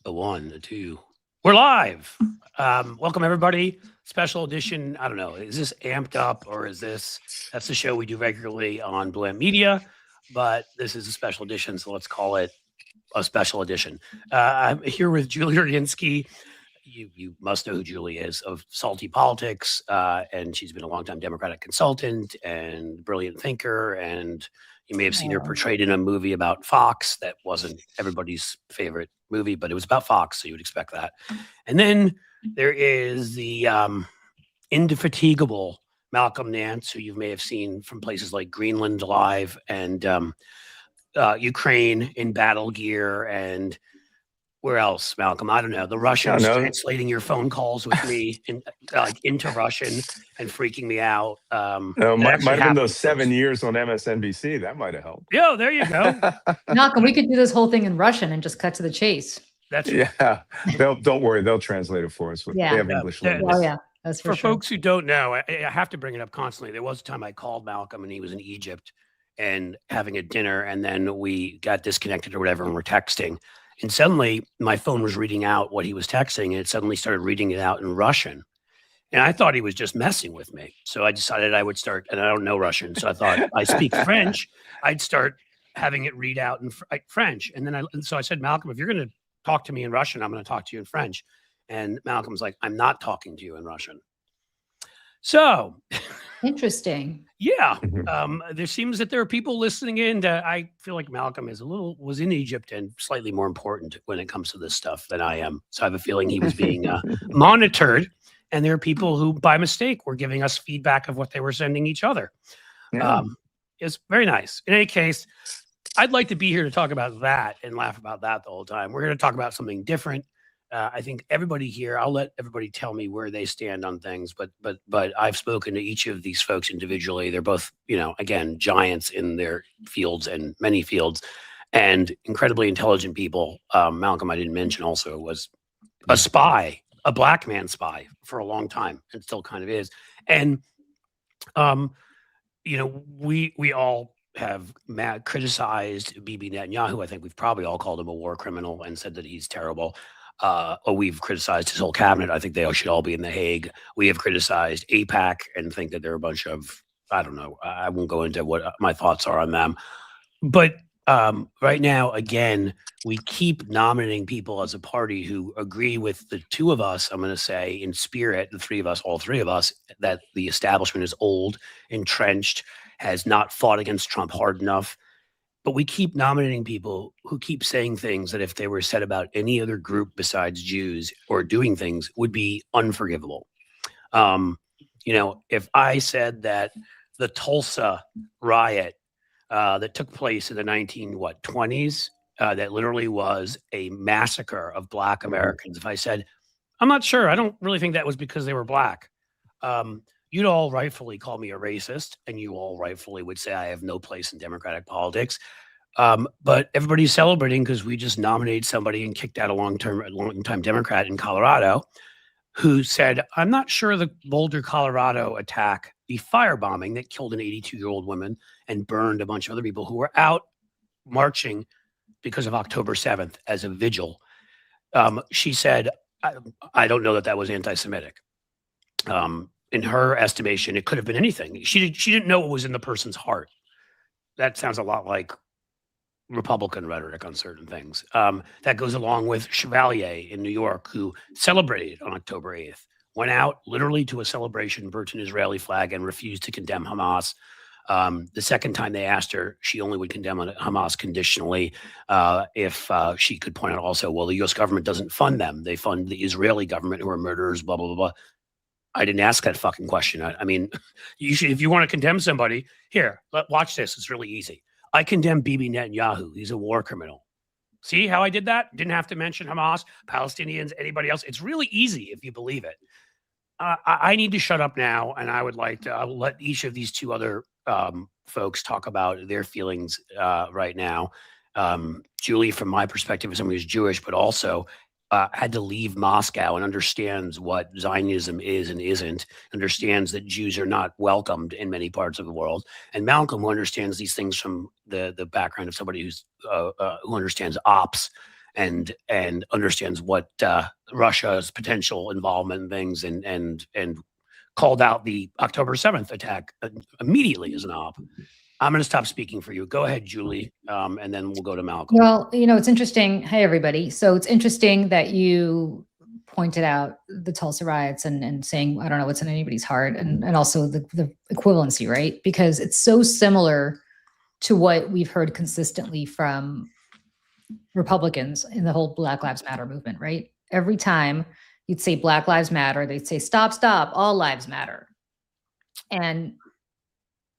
A one, a two. We're live. Welcome, everybody. Special edition. I don't know. Is this amped up or is this? That's the show we do regularly on Blend Media, but this is a special edition, so let's call it a special edition. I'm here with Julie Roginsky. You must know who Julie is, of Salty Politics, and she's been a longtime Democratic consultant and brilliant thinker, and you may have seen her portrayed in a movie about Fox that wasn't everybody's favorite movie, but it was about Fox, so you would expect that. And then there is the indefatigable Malcolm Nance, who you may have seen from places like Greenland Live and Ukraine in battle gear, and where else, Malcolm? I don't know. The Russians translating your phone calls with me into Russian and freaking me out. Might have been those 7 years on MSNBC. That might have helped. Yo, there you go. Malcolm, we could do this whole thing in Russian and just cut to the chase. That's yeah. Don't worry. They'll translate it for us. They have English language. Oh, yeah. That's for sure. Folks who don't know, I have to bring it up constantly. There was a time I called Malcolm and he was in Egypt and having a dinner, and then we got disconnected or whatever, and we're texting. And suddenly my phone was reading out what he was texting, and it suddenly started reading it out in Russian. And I thought he was just messing with me. So I decided I would start, and I don't know Russian. So I thought, I speak French. I'd start having it read out in French. And then so I said, Malcolm, if you're going to talk to me in Russian, I'm going to talk to you in French. And Malcolm's like, I'm not talking to you in Russian. So interesting. Yeah. There seems that there are people listening in. I feel like Malcolm was in Egypt and slightly more important when it comes to this stuff than I am. So I have a feeling he was being monitored. And there are people who, by mistake, were giving us feedback of what they were sending each other. Yeah. It's very nice. In any case, I'd like to be here to talk about that and laugh about that the whole time. We're going to talk about something different. I think everybody here, I'll let everybody tell me where they stand on things, but I've spoken to each of these folks individually. They're both, again, giants in their fields and many fields, and incredibly intelligent people. Malcolm, I didn't mention, also was a spy, a black man spy for a long time, and still kind of is. And, we all have criticized Bibi Netanyahu. I think we've probably all called him a war criminal and said that he's terrible. We've criticized his whole cabinet. I think they should all be in The Hague. We have criticized AIPAC and think that they're a bunch of, I don't know, I won't go into what my thoughts are on them. But right now, again, we keep nominating people as a party who agree with the two of us, I'm going to say, in spirit, all three of us, that the establishment is old, entrenched, has not fought against Trump hard enough. But we keep nominating people who keep saying things that if they were said about any other group besides Jews or doing things would be unforgivable. If I said that the Tulsa riot that took place in the 1920s, that literally was a massacre of Black Americans, if I said, I'm not sure, I don't really think that was because they were Black, you'd all rightfully call me a racist, and you all rightfully would say I have no place in Democratic politics. But everybody's celebrating because we just nominated somebody and kicked out a long-time Democrat in Colorado who said, I'm not sure the Boulder, Colorado attack, the firebombing that killed an 82-year-old woman and burned a bunch of other people who were out marching because of October 7th as a vigil. She said, I don't know that was anti-Semitic. In her estimation, it could have been anything. She didn't know what was in the person's heart. That sounds a lot like Republican rhetoric on certain things. That goes along with Chevalier in New York, who celebrated on October 8th, went out literally to a celebration, burnt an Israeli flag, and refused to condemn Hamas. The second time they asked her, she only would condemn Hamas conditionally if she could point out also, well, the U.S. government doesn't fund them. They fund the Israeli government, who are murderers, blah, blah, blah, blah. I didn't ask that fucking question. I mean, you should, if you want to condemn somebody, watch this. It's really easy. I condemn Bibi Netanyahu. He's a war criminal. See how I did that? Didn't have to mention Hamas, Palestinians, anybody else. It's really easy if you believe it. I need to shut up now, and I would like to I'll let each of these two other folks talk about their feelings right now. Julie, from my perspective, as somebody who's Jewish, but also had to leave Moscow and understands what Zionism is and isn't, understands that Jews are not welcomed in many parts of the world. And Malcolm, who understands these things from the background of somebody who understands ops and understands what Russia's potential involvement in things, and called out the October 7th attack immediately as an op. I'm going to stop speaking for you. Go ahead, Julie, and then we'll go to Malcolm. Well, it's interesting. Hey, everybody. So it's interesting that you pointed out the Tulsa riots and saying, I don't know what's in anybody's heart, and also the equivalency, right? Because it's so similar to what we've heard consistently from Republicans in the whole Black Lives Matter movement, right? Every time you'd say Black Lives Matter, they'd say, stop, all lives matter. And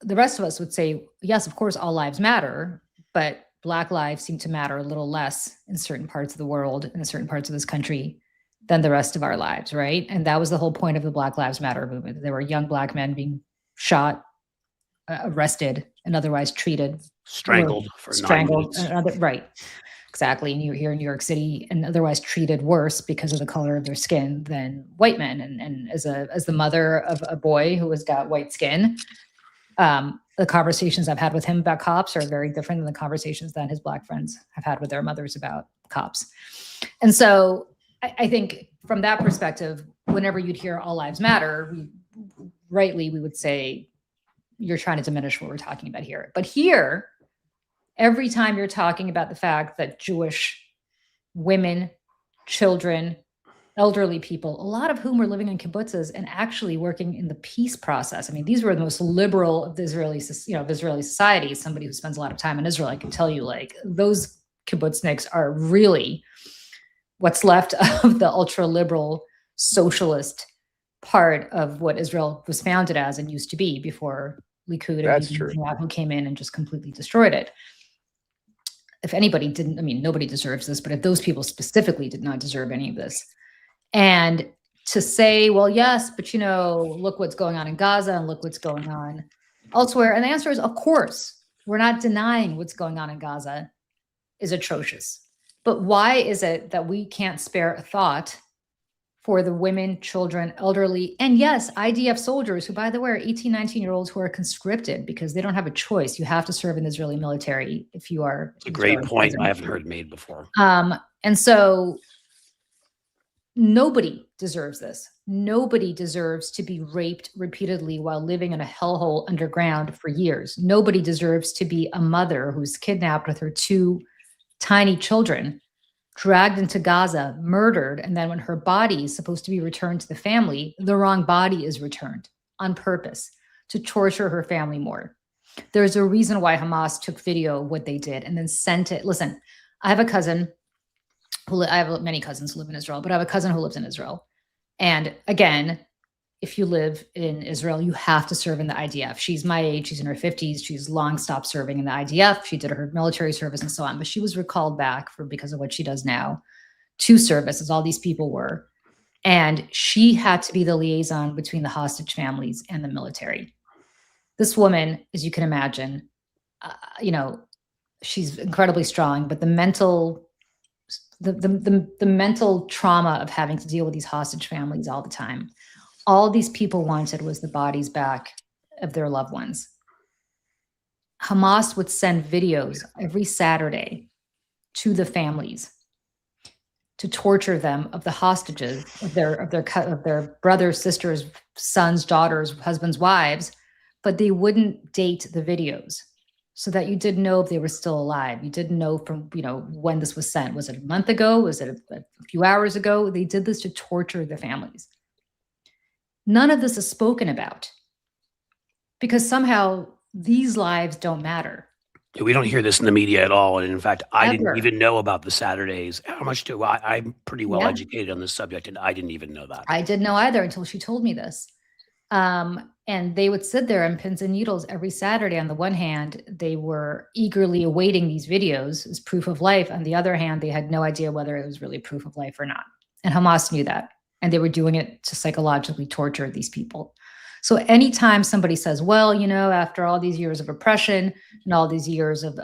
the rest of us would say, yes, of course, all lives matter, but Black lives seem to matter a little less in certain parts of the world and in certain parts of this country than the rest of our lives, right? And that was the whole point of the Black Lives Matter movement. There were young Black men being shot, arrested, and otherwise treated. Strangled for 9 minutes. Right, exactly. And you're here in New York City and otherwise treated worse because of the color of their skin than white men. And as the mother of a boy who has got white skin, the conversations I've had with him about cops are very different than the conversations that his Black friends have had with their mothers about cops. And so I think from that perspective, whenever you'd hear all lives matter, we would say, you're trying to diminish what we're talking about here. But here, every time you're talking about the fact that Jewish women, children, elderly people, a lot of whom were living in kibbutzes and actually working in the peace process. I mean, these were the most liberal of the Israeli society. Somebody who spends a lot of time in Israel, I can tell you, like, those kibbutzniks are really what's left of the ultra-liberal socialist part of what Israel was founded as and used to be before Likud and Netanyahu came in and just completely destroyed it. If anybody didn't, nobody deserves this, but if those people specifically did not deserve any of this. And to say, well, yes, but look what's going on in Gaza and look what's going on elsewhere. And the answer is, of course, we're not denying what's going on in Gaza is atrocious. But why is it that we can't spare a thought for the women, children, elderly, and yes, IDF soldiers who, by the way, are 18, 19-year-olds who are conscripted because they don't have a choice. You have to serve in the Israeli military if you are. It's a great point I haven't heard made before. And so nobody deserves this. Nobody deserves to be raped repeatedly while living in a hellhole underground for years. Nobody deserves to be a mother who's kidnapped with her 2 tiny children, dragged into Gaza, murdered, and then when her body is supposed to be returned to the family, the wrong body is returned on purpose to torture her family more. There's a reason why Hamas took video of what they did and then sent it. Listen, I have a cousin I have many cousins who live in Israel, but I have a cousin who lives in Israel. And again, if you live in Israel, you have to serve in the IDF. She's my age. She's in her 50s. She's long stopped serving in the IDF. She did her military service and so on, but she was recalled back because of what she does now to service, as all these people were. And she had to be the liaison between the hostage families and the military. This woman, as you can imagine, she's incredibly strong, but the mental trauma of having to deal with these hostage families all the time. All these people wanted was the bodies back of their loved ones. Hamas would send videos every Saturday to the families to torture them of the hostages, of their brothers, sisters, sons, daughters, husbands, wives, but they wouldn't date the videos so that you didn't know if they were still alive. You didn't know from, when this was sent. Was it a month ago? Was it a few hours ago? They did this to torture the families. None of this is spoken about because somehow these lives don't matter. We don't hear this in the media at all. And in fact, I didn't even know about the Saturdays. How much do I'm pretty well educated on this subject, and I didn't even know that. I didn't know either until she told me this. And they would sit there on pins and needles every Saturday. On the one hand, they were eagerly awaiting these videos as proof of life. On the other hand, they had no idea whether it was really proof of life or not. And Hamas knew that. And they were doing it to psychologically torture these people. So anytime somebody says, well, after all these years of oppression and all these years of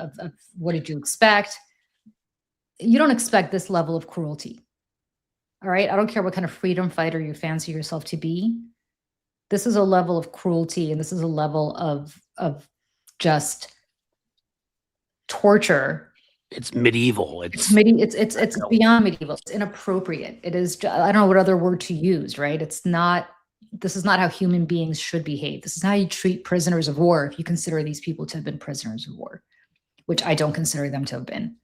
what did you expect? You don't expect this level of cruelty. All right. I don't care what kind of freedom fighter you fancy yourself to be. This is a level of cruelty, and this is a level of just torture It's medieval. It's beyond medieval. It's inappropriate. It is, I don't know what other word to use, right? This is not how human beings should behave. This is how you treat prisoners of war if you consider these people to have been prisoners of war, which I don't consider them to have been.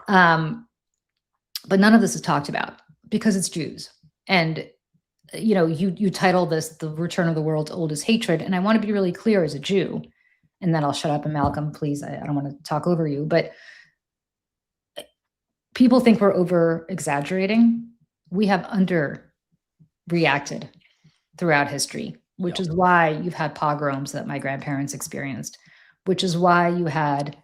But none of this is talked about because it's Jews. And, you know, you title this The Return of the World's Oldest Hatred. And I want to be really clear as a Jew, and then I'll shut up. And Malcolm, please, I don't want to talk over you, but people think we're over exaggerating. We have underreacted throughout history, which is why you've had pogroms that my grandparents experienced, which is why you had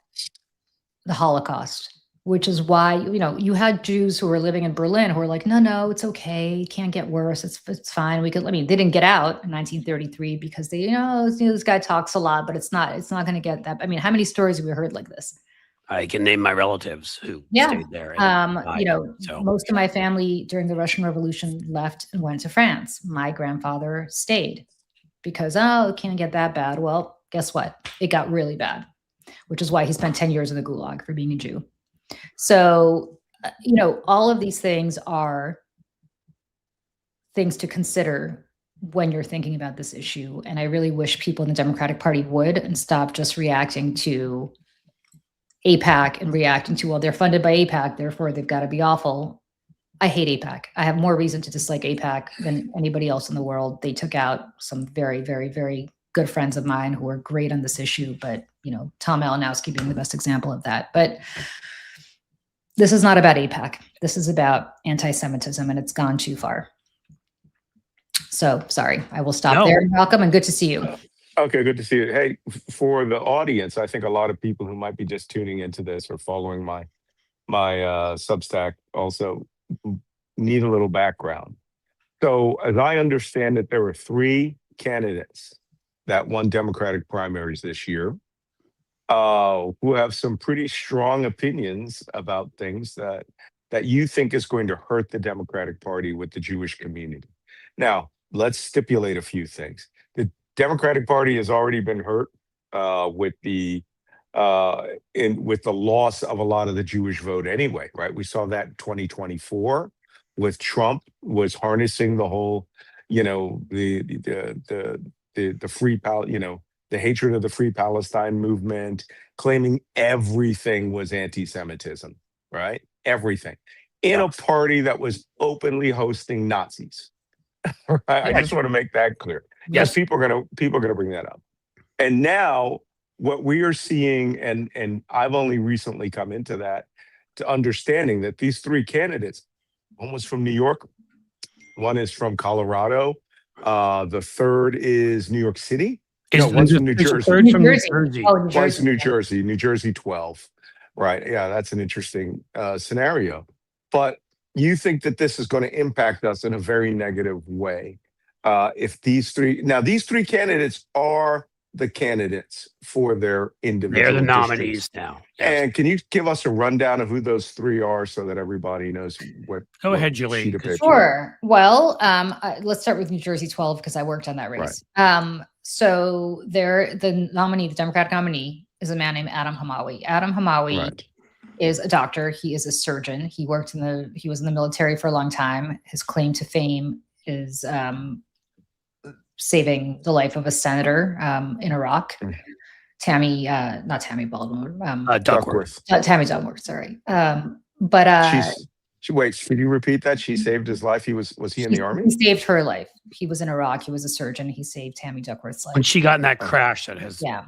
the Holocaust, which is why, you know, you had Jews who were living in Berlin who were like, no, it's okay. It can't get worse. It's fine. They didn't get out in 1933 because they, this guy talks a lot, but it's not going to get that. I mean, how many stories have we heard like this? I can name my relatives who stayed there. Most of my family during the Russian Revolution left and went to France. My grandfather stayed because, it can't get that bad. Well, guess what? It got really bad, which is why he spent 10 years in the Gulag for being a Jew. So, all of these things are things to consider when you're thinking about this issue. And I really wish people in the Democratic Party would and stop just reacting to AIPAC and reacting to, well, they're funded by AIPAC, therefore they've got to be awful. I hate AIPAC. I have more reason to dislike AIPAC than anybody else in the world. They took out some very, very, very good friends of mine who are great on this issue, but, Tom Malinowski being the best example of that. But this is not about AIPAC. This is about anti-Semitism, and it's gone too far. So, sorry, I will stop there. Malcolm, and good to see you. Okay, good to see you. Hey, for the audience, I think a lot of people who might be just tuning into this or following my Substack also need a little background. So, as I understand it, there were 3 candidates that won Democratic primaries this year who have some pretty strong opinions about things that you think is going to hurt the Democratic Party with the Jewish community. Now, let's stipulate a few things. The Democratic Party has already been hurt with the loss of a lot of the Jewish vote anyway, right? We saw that in 2024 with Trump was harnessing the whole, the free the hatred of the Free Palestine movement, claiming everything was anti-Semitism, right? Everything in a party that was openly hosting Nazis. Right? I just want to make that clear. Yes, people are gonna bring that up. And now what we are seeing, and I've only recently come into that, to understanding that these 3 candidates, one was from New York, one is from Colorado, the third is New York City. One's from New Jersey. New Jersey. One's from New Jersey, New Jersey 12. Right. Yeah, that's an interesting scenario. But you think that this is going to impact us in a very negative way. If these 3 candidates are the candidates for their individual They're the districts. nominees now. Yes. And can you give us a rundown of who those 3 are so that everybody knows what? Go ahead, Julie. Sure. Well, let's start with New Jersey 12 because I worked on that race. Right. So the Democratic nominee is a man named Adam Hamawy. Adam Hamawy is a doctor. He is a surgeon. He was in the military for a long time. His claim to fame is saving the life of a senator in Iraq. Not Tammy Baldwin. Duckworth. Tammy Duckworth, sorry. Wait, could you repeat that? She saved his life. Was he in the army? He saved her life. He was in Iraq. He was a surgeon. He saved Tammy Duckworth's life. When she got in that crash that has. Yeah.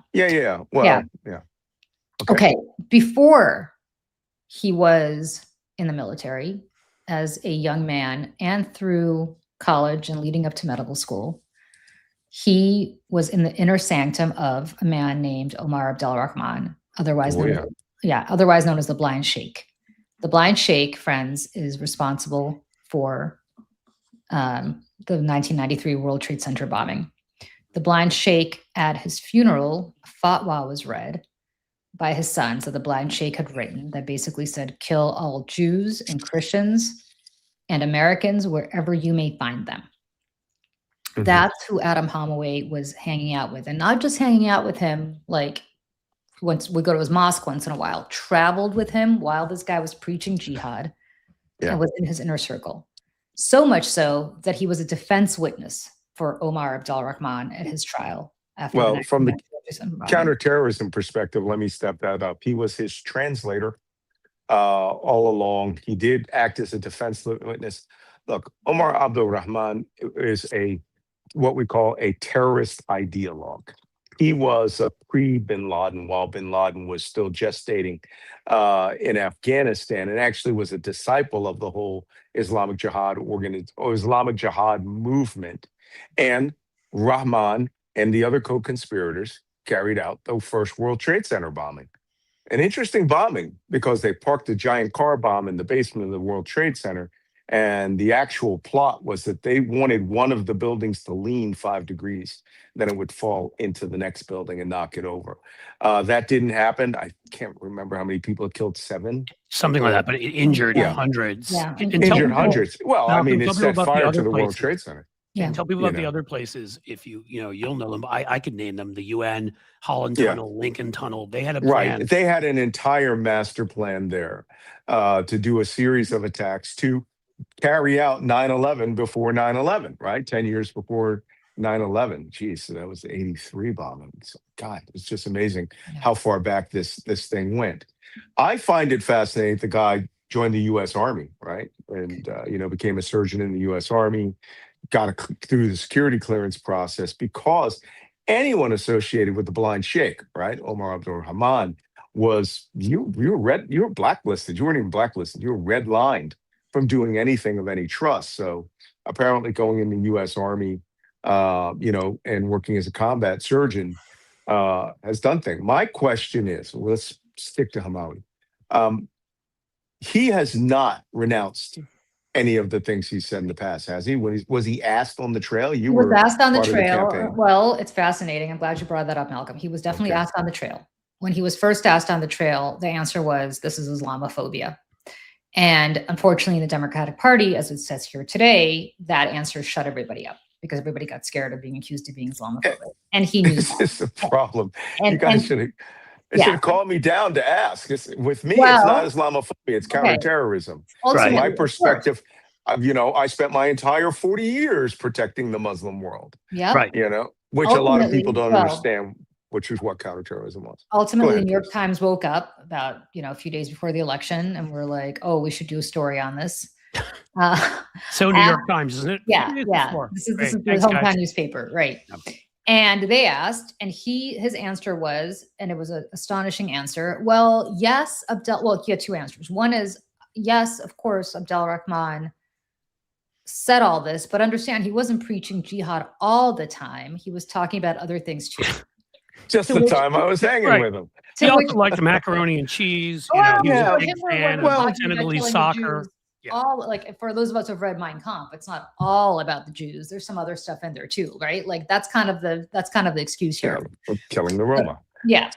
Well, yeah. Okay. Before he was in the military as a young man and through college and leading up to medical school, he was in the inner sanctum of a man named Omar Abdel-Rahman, otherwise known as the Blind Sheikh. The Blind Sheikh, friends, is responsible for the 1993 World Trade Center bombing. The Blind Sheikh, at his funeral, a fatwa was read by his son. So the Blind Sheikh had written that basically said, kill all Jews and Christians and Americans wherever you may find them. That's who Adam Hamawy was hanging out with. And not just hanging out with him like would go to his mosque once in a while, traveled with him while this guy was preaching jihad, and was in his inner circle. So much so that he was a defense witness for Omar Abdul Rahman at his trial. Well, from the counterterrorism perspective, let me step that up. He was his translator all along. He did act as a defense witness. Look, Omar Abdul Rahman is what we call a terrorist ideologue. He was a pre-Bin Laden while Bin Laden was still gestating in Afghanistan, and actually was a disciple of the whole Islamic Jihad Islamic Jihad movement. And Rahman and the other co-conspirators carried out the first World Trade Center bombing. An interesting bombing because they parked a giant car bomb in the basement of the World Trade Center. And the actual plot was that they wanted one of the buildings to lean 5 degrees, then it would fall into the next building and knock it over. That didn't happen. I can't remember how many people it killed, 7? Something like that, but it injured hundreds. Yeah. Injured hundreds. Well, I mean, it set fire to the World Trade Center. Yeah. And tell people about the other places if you'll know them. I could name them: the UN, Holland Tunnel, Lincoln Tunnel. They had a plan. Right. They had an entire master plan there to do a series of attacks to carry out 9/11 before 9/11, right? 10 years before 9/11. Geez, so that was the 83 bombing. So, God, it's just amazing how far back this thing went. I find it fascinating. The guy joined the U.S. Army, right? And, became a surgeon in the U.S. Army, got through the security clearance process because anyone associated with the blind sheikh, right? Omar Abdul Rahman you were blacklisted. You weren't even blacklisted. You were redlined from doing anything of any trust. So apparently going in the U.S. Army, and working as a combat surgeon has done things. My question is, let's stick to Hamawy. He has not renounced any of the things he said in the past, has he? Was he asked on the trail? He was asked on the trail. Well, it's fascinating. I'm glad you brought that up, Malcolm. He was definitely asked on the trail. When he was first asked on the trail, the answer was, this is Islamophobia. And unfortunately, in the Democratic Party, as it says here today, that answer shut everybody up because everybody got scared of being accused of being Islamophobic. And he knew this is the problem. You guys should have called me down to ask. With me, it's not Islamophobia, it's counterterrorism. From my perspective, I spent my entire 40 years protecting the Muslim world. Yeah. Right. Which a lot of people don't understand, which is what counterterrorism was. Ultimately, the New York Times woke up about, a few days before the election and we're like, oh, we should do a story on this. So New York Times, isn't it? Yeah. This is the hometown newspaper, right? Yep. And they asked, and his answer was, and it was an astonishing answer. Well, yes, he had 2 answers. One is, yes, of course, Abdul Rahman said all this, but understand he wasn't preaching jihad all the time. He was talking about other things too. Just the time I was hanging with him. He also liked macaroni and cheese. He was a big fan of Senegalese soccer. All for those of us who've read Mein Kampf, it's not all about the Jews. There's some other stuff in there too, right? Like that's kind of the excuse here. For killing the Roma. Yeah.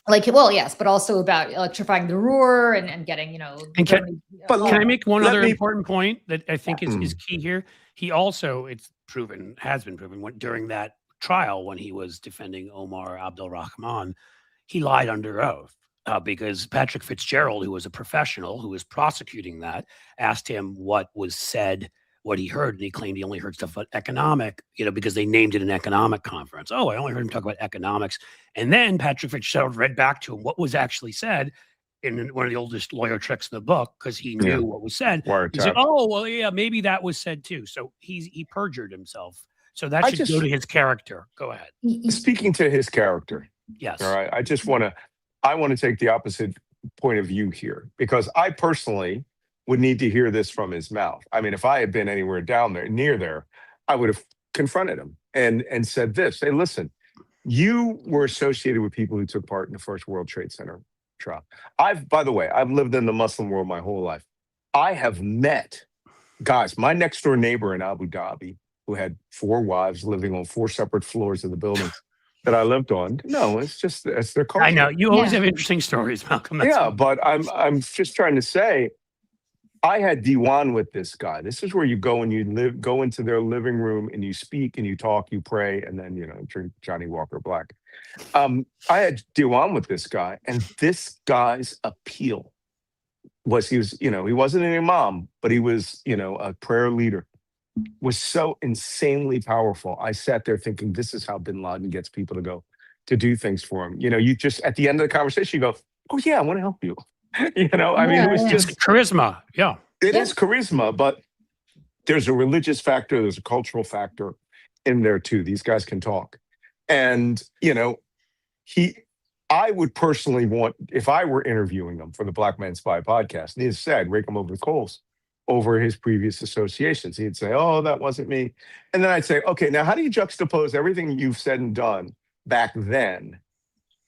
Yes, but also about electrifying the Ruhr and getting, And can I make one other important point that I think is key here? He also, has been proven during that trial when he was defending Omar Abdul Rahman, he lied under oath. Because Patrick Fitzgerald, who was a professional who was prosecuting that, asked him what was said, what he heard, and he claimed he only heard stuff about economic, because they named it an economic conference. Oh, I only heard him talk about economics. And then Patrick Fitzgerald read back to him what was actually said in one of the oldest lawyer tricks in the book, because he knew what was said. He said, oh, well, yeah, maybe that was said too. So he perjured himself. So that should go to his character. Go ahead. Speaking to his character. Yes. All right. I want to take the opposite point of view here, because I personally would need to hear this from his mouth. I mean, if I had been anywhere near there, I would have confronted him and said this. Hey, listen, you were associated with people who took part in the first World Trade Center trial. By the way, I've lived in the Muslim world my whole life. I have met guys, my next door neighbor in Abu Dhabi, who had 4 wives living on 4 separate floors of the building that I lived on. No, it's their culture. I know you always have interesting stories, Malcolm. But I'm just trying to say, I had D1 with this guy. This is where you go and you go into their living room and you speak and you talk, you pray, and then, drink Johnny Walker Black. I had D1 with this guy, and this guy's appeal was he wasn't an imam, but he was, a prayer leader, was so insanely powerful. I sat there thinking, this is how bin Laden gets people to go to do things for him. You just at the end of the conversation, you go, oh yeah, I want to help you. I mean, it was just charisma. Yeah. It is charisma, but there's a religious factor, there's a cultural factor in there too. These guys can talk. And, I would personally want, if I were interviewing him for the Black Man Spy podcast, and he said, rake him over the coals over his previous associations. He'd say, oh, that wasn't me. And then I'd say, okay, now how do you juxtapose everything you've said and done back then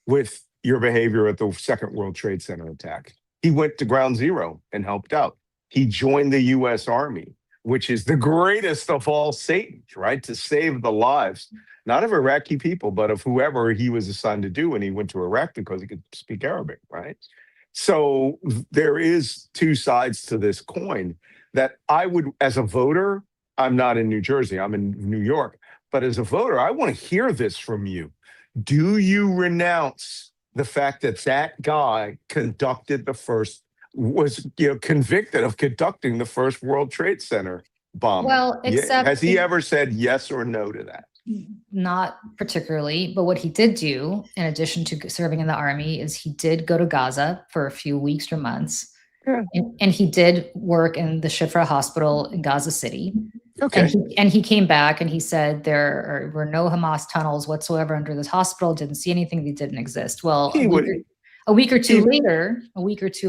with your behavior at the Second World Trade Center attack? He went to ground zero and helped out. He joined the U.S. Army, which is the greatest of all Satans, right? To save the lives, not of Iraqi people, but of whoever he was assigned to do when he went to Iraq because he could speak Arabic, right? So there is two sides to this coin that I would, as a voter, I'm not in New Jersey, I'm in New York, but as a voter, I want to hear this from you. Do you renounce the fact that that guy was convicted of conducting the first World Trade Center bombing? Well, except has he ever said yes or no to that? Not particularly, but what he did do, in addition to serving in the army, is he did go to Gaza for a few weeks or months. Yeah. And he did work in the Shifra hospital in Gaza City. Okay. And he came back and he said there were no Hamas tunnels whatsoever under this hospital, didn't see anything that didn't exist. Well, a week or two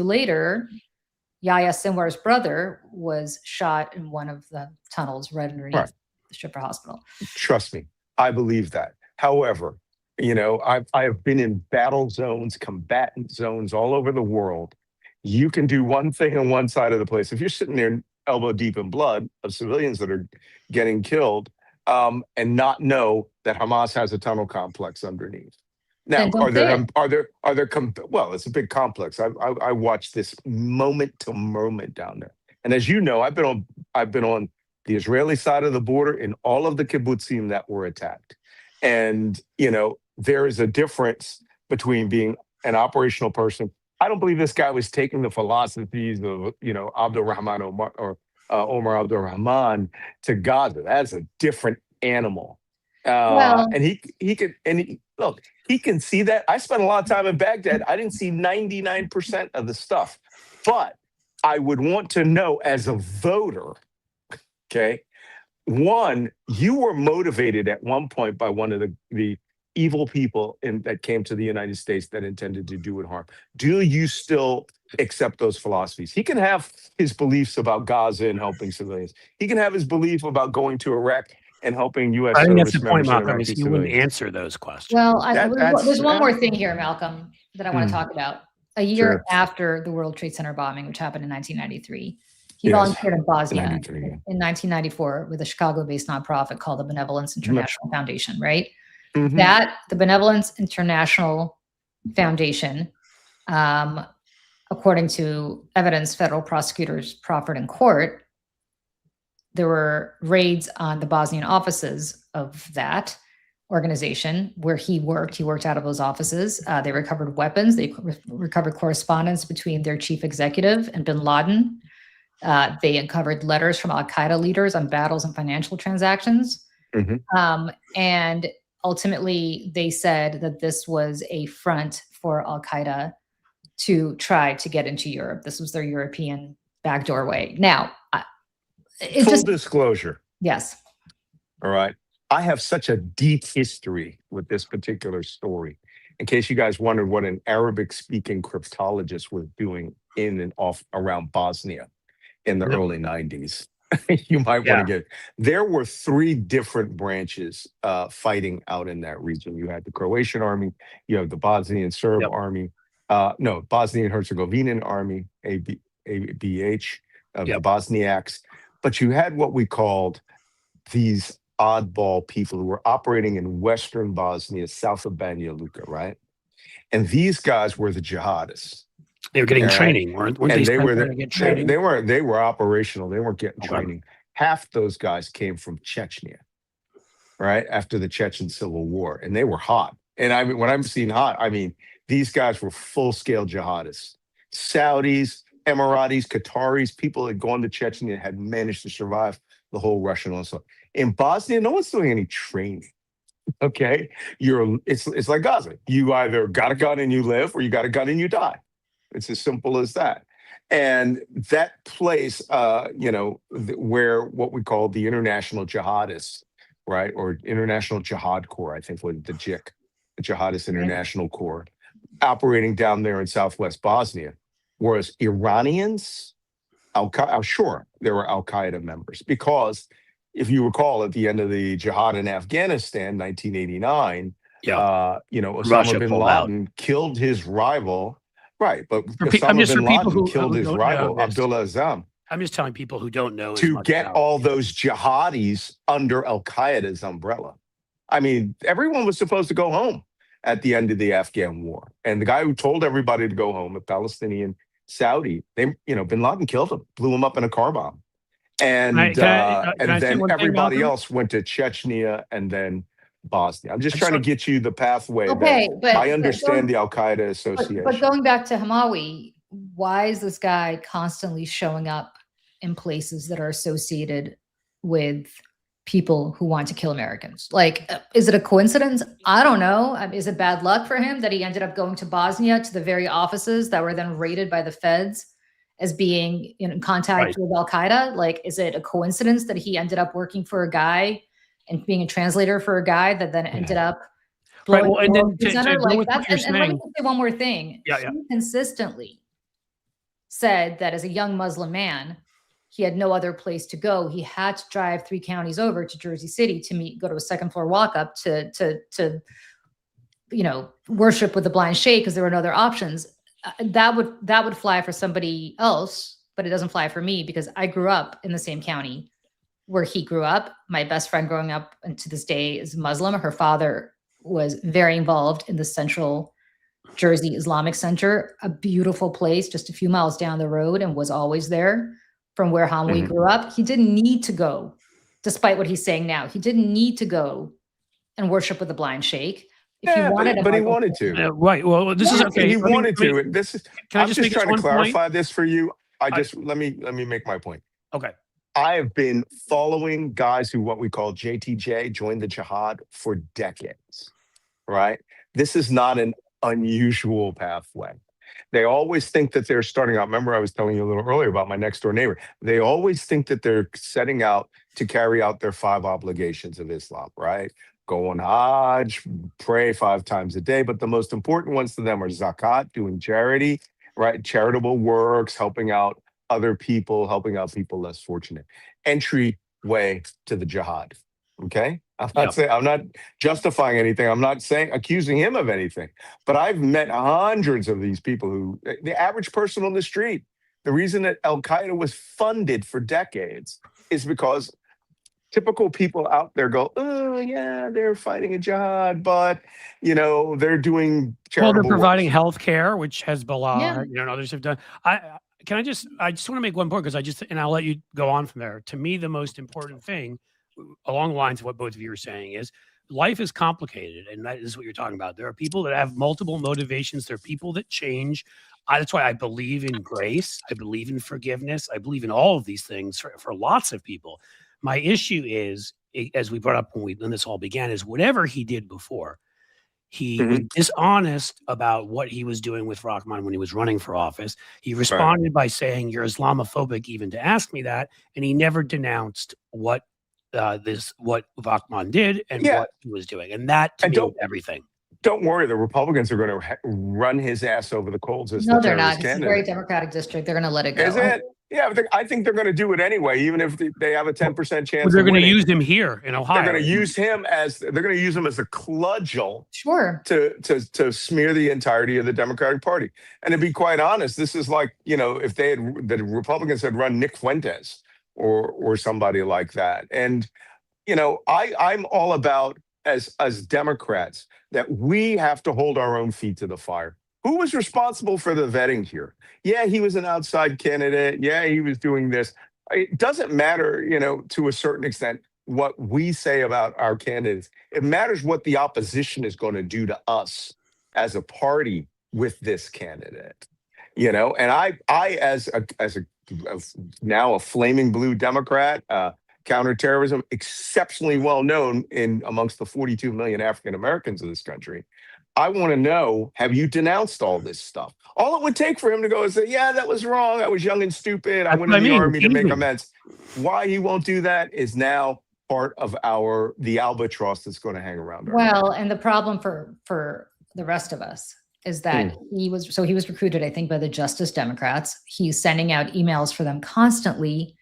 later, Yahya Sinwar's brother was shot in one of the tunnels right underneath the Shifra hospital. Trust me, I believe that. However, I have been in battle zones, combatant zones all over the world. You can do one thing on one side of the place. If you're sitting there elbow deep in blood of civilians that are getting killed, and not know that Hamas has a tunnel complex underneath. Now, well, it's a big complex. I watched this moment to moment down there. And as you know, I've been on the Israeli side of the border in all of the kibbutzim that were attacked. And, there is a difference between being an operational person. I don't believe this guy was taking the philosophies of, Omar Abdul Rahman to Gaza. That's a different animal. And he can see that. I spent a lot of time in Baghdad. I didn't see 99% of the stuff, but I would want to know as a voter, okay, one, you were motivated at one point by one of the evil people that came to the United States that intended to do it harm. Do you still accept those philosophies? He can have his beliefs about Gaza and helping civilians. He can have his belief about going to Iraq and helping U.S. I think that's the service point, members. Malcolm, is you wouldn't answer those questions. Well, there's one more thing here, Malcolm, that I want to talk about. A year after the World Trade Center bombing, which happened in 1993, he volunteered in Bosnia in 1994 with a Chicago-based nonprofit called the Benevolence International Foundation, right? Mm-hmm. The Benevolence International Foundation, according to evidence federal prosecutors proffered in court, there were raids on the Bosnian offices of that organization where he worked. He worked out of those offices. They recovered weapons. They recovered correspondence between their chief executive and bin Laden. They uncovered letters from Al-Qaeda leaders on battles and financial transactions. Mm-hmm. And ultimately, they said that this was a front for Al-Qaeda to try to get into Europe. This was their European back doorway. Now, full disclosure. Yes. All right. I have such a deep history with this particular story. In case you guys wondered what an Arabic-speaking cryptologist was doing in and off around Bosnia in the early 90s. You might want to get. There were three different branches fighting out in that region. You had the Croatian army, you have the Bosnian Serb army, Bosnian Herzegovinian army, ABH, the Bosniaks. But you had what we called these oddball people who were operating in Western Bosnia, south of Banja Luka, right? And these guys were the jihadists. They were getting All right. training, weren't And they? they sent were there the, to get training. they were operational. They weren't getting Okay. training. Half those guys came from Chechnya, right after the Chechen Civil War, and they were hot. And I mean, when I'm seeing hot, I mean these guys were full scale jihadists. Saudis, Emiratis, Qataris, people that had gone to Chechnya had managed to survive the whole Russian onslaught. In Bosnia, no one's doing any training. Okay, it's like Gaza. You either got a gun and you live, or you got a gun and you die. It's as simple as that. And that place, where what we call the international jihadists, right, or International Jihad Corps, I think was the JIC, the Jihadist International Corps, operating down there in Southwest Bosnia, whereas Iranians, sure, there were Al Qaeda members, because if you recall, at the end of the jihad in Afghanistan, 1989, Osama Russia bin pulled out. Laden killed his rival. Right, but I'm Osama just for bin people Laden who killed his don't rival, know this. Abdullah Azzam, I'm just telling people who don't know as to much get about all it. those jihadis under Al Qaeda's umbrella. I mean, everyone was supposed to go home at the end of the Afghan war. And the guy who told everybody to go home, a Palestinian Saudi, bin Laden killed him, blew him up in a car bomb. And Can I say then one thing, everybody Malcolm? else went to Chechnya and then Bosnia. I'm just trying to get you the pathway Okay, that but I understand going- the Al Qaeda association. But going back to Hamawy, why is this guy constantly showing up in places that are associated with people who want to kill Americans? Like, is it a coincidence? I don't know. Is it bad luck for him that he ended up going to Bosnia, to the very offices that were then raided by the feds as being in contact with Al Qaeda? Like, is it a coincidence that he ended up working for a guy and being a translator for a guy that then ended up blowing Well, and then to center? go Like, with what that's, you're and let me saying- just say one more thing. Yeah. He consistently said that as a young Muslim man, he had no other place to go. He had to drive 3 counties over to Jersey City to go to a second floor walk up to worship with the blind sheikh, because there were no other options. That would fly for somebody else, but it doesn't fly for me, because I grew up in the same county where he grew up. My best friend growing up, and to this day, is Muslim. Her father was very involved in the Central Jersey Islamic Center, a beautiful place just a few miles down the road, and was always there from where Hamawy grew up. He didn't need to go, despite what he's saying now. He didn't need to go and worship with the blind sheikh. If he wanted, but he wanted to. Right. Well, this is okay. He wanted to. And this is. Can I I'm just just make this trying to one clarify point? this for you. Let me make my point. Okay. I have been following guys who what we call JTJ, joined the jihad, for decades. Right. This is not an unusual pathway. They always think that they're starting out. Remember, I was telling you a little earlier about my next door neighbor. They always think that they're setting out to carry out their 5 obligations of Islam, right? Go on Hajj, pray 5 times a day. But the most important ones to them are zakat, doing charity, right? Charitable works, helping out other people, helping out people less fortunate. Entryway to the jihad. Okay. I'm not justifying anything. I'm not accusing him of anything, but I've met hundreds of these people who, the average person on the street, the reason that Al Qaeda was funded for decades is because typical people out there go, oh yeah, they're fighting a jihad, but they're doing charitable they're providing works. health care, which Hezbollah, and others have done. I just want to make one point, because and I'll let you go on from there. To me, the most important thing, along the lines of what both of you are saying, is life is complicated, and that is what you're talking about. There are people that have multiple motivations. There are people that change. That's why I believe in grace. I believe in forgiveness. I believe in all of these things for lots of people. My issue is, as we brought up when this all began, is whatever he did before, he was dishonest about what he was doing with Rahman when he was running for office. He responded by saying, "You're Islamophobic," even to ask me that, and he never denounced what Rahman did and what he was doing, and that to me is everything. Don't worry, the Republicans are going to run his ass over the coals as No, the they're not. terrorist It's a candidate. very Democratic district. They're going to let it go. Is it? Yeah, I think they're going to do it anyway, even if they have a 10% chance. They're going to winning. use him here in Ohio. They're going to use him as a cudgel, to smear the entirety of the Democratic Party. And to be quite honest, this is like, if the Republicans had run Nick Fuentes or somebody like that. And I'm all about, as Democrats, that we have to hold our own feet to the fire Who was responsible for the vetting here? Yeah, he was an outside candidate. Yeah, he was doing this. It doesn't matter, to a certain extent, what we say about our candidates. It matters what the opposition is going to do to us as a party with this candidate. And I as a now a flaming blue Democrat, counterterrorism, exceptionally well known amongst the 42 million African Americans of this country. I want to know, have you denounced all this stuff? All it would take for him to go and say, yeah, that was wrong. I was young and stupid. I went in the army to make amends. Why he won't do that is now part of the albatross that's going to hang around. Well, and the problem for the rest of us is that he was recruited, I think, by the Justice Democrats. He's sending out emails for them constantly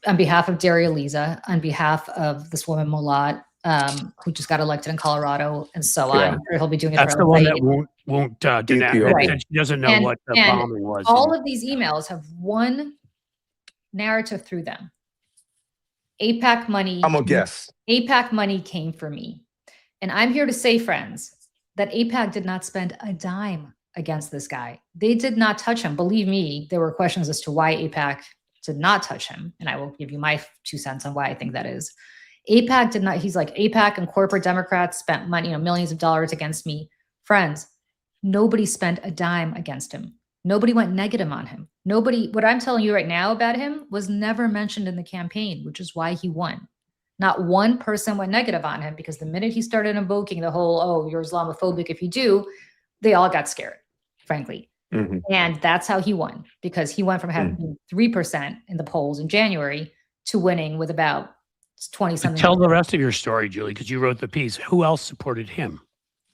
on behalf of Darializa, on behalf of this woman Melat, who just got elected in Colorado, and so on. I'm sure he'll be doing it. That's the one that won't do that. Right. She doesn't know what the bombing was. All of these emails have one narrative through them. AIPAC money. I'm gonna guess. AIPAC money came for me. And I'm here to say, friends, that AIPAC did not spend a dime against this guy. They did not touch him. Believe me, there were questions as to why AIPAC did not touch him. And I will give you my 2 cents on why I think that is. AIPAC did not. He's like, AIPAC and corporate Democrats spent money, millions of dollars against me. Friends, nobody spent a dime against him. Nobody went negative on him. What I'm telling you right now about him was never mentioned in the campaign, which is why he won. Not one person went negative on him, because the minute he started invoking the whole, oh, you're Islamophobic if you do, they all got scared, frankly. And that's how he won, because he went from having 3% in the polls in January to winning with about 20-something. Tell the rest of your story, Julie, because you wrote the piece. Who else supported him?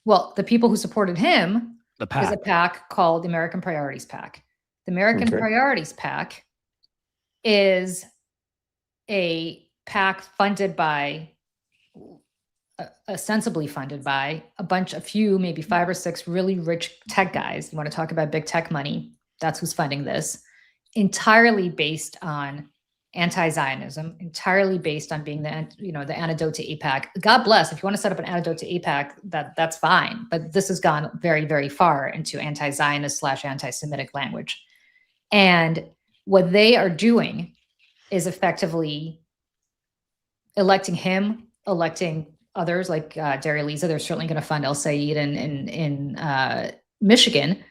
Well, the people who supported him is a PAC called the American Priorities PAC. The American Priorities PAC is a PAC funded by, ostensibly funded by a few, maybe 5 or 6 really rich tech guys. You want to talk about big tech money? That's who's funding this. Entirely based on anti-Zionism, entirely based on being the antidote to AIPAC. God bless. If you want to set up an antidote to AIPAC, that's fine. But this has gone very, very far into anti-Zionist / anti-Semitic language. And what they are doing is effectively electing him, electing others like Darializa. They're certainly going to fund El Sayed in Michigan.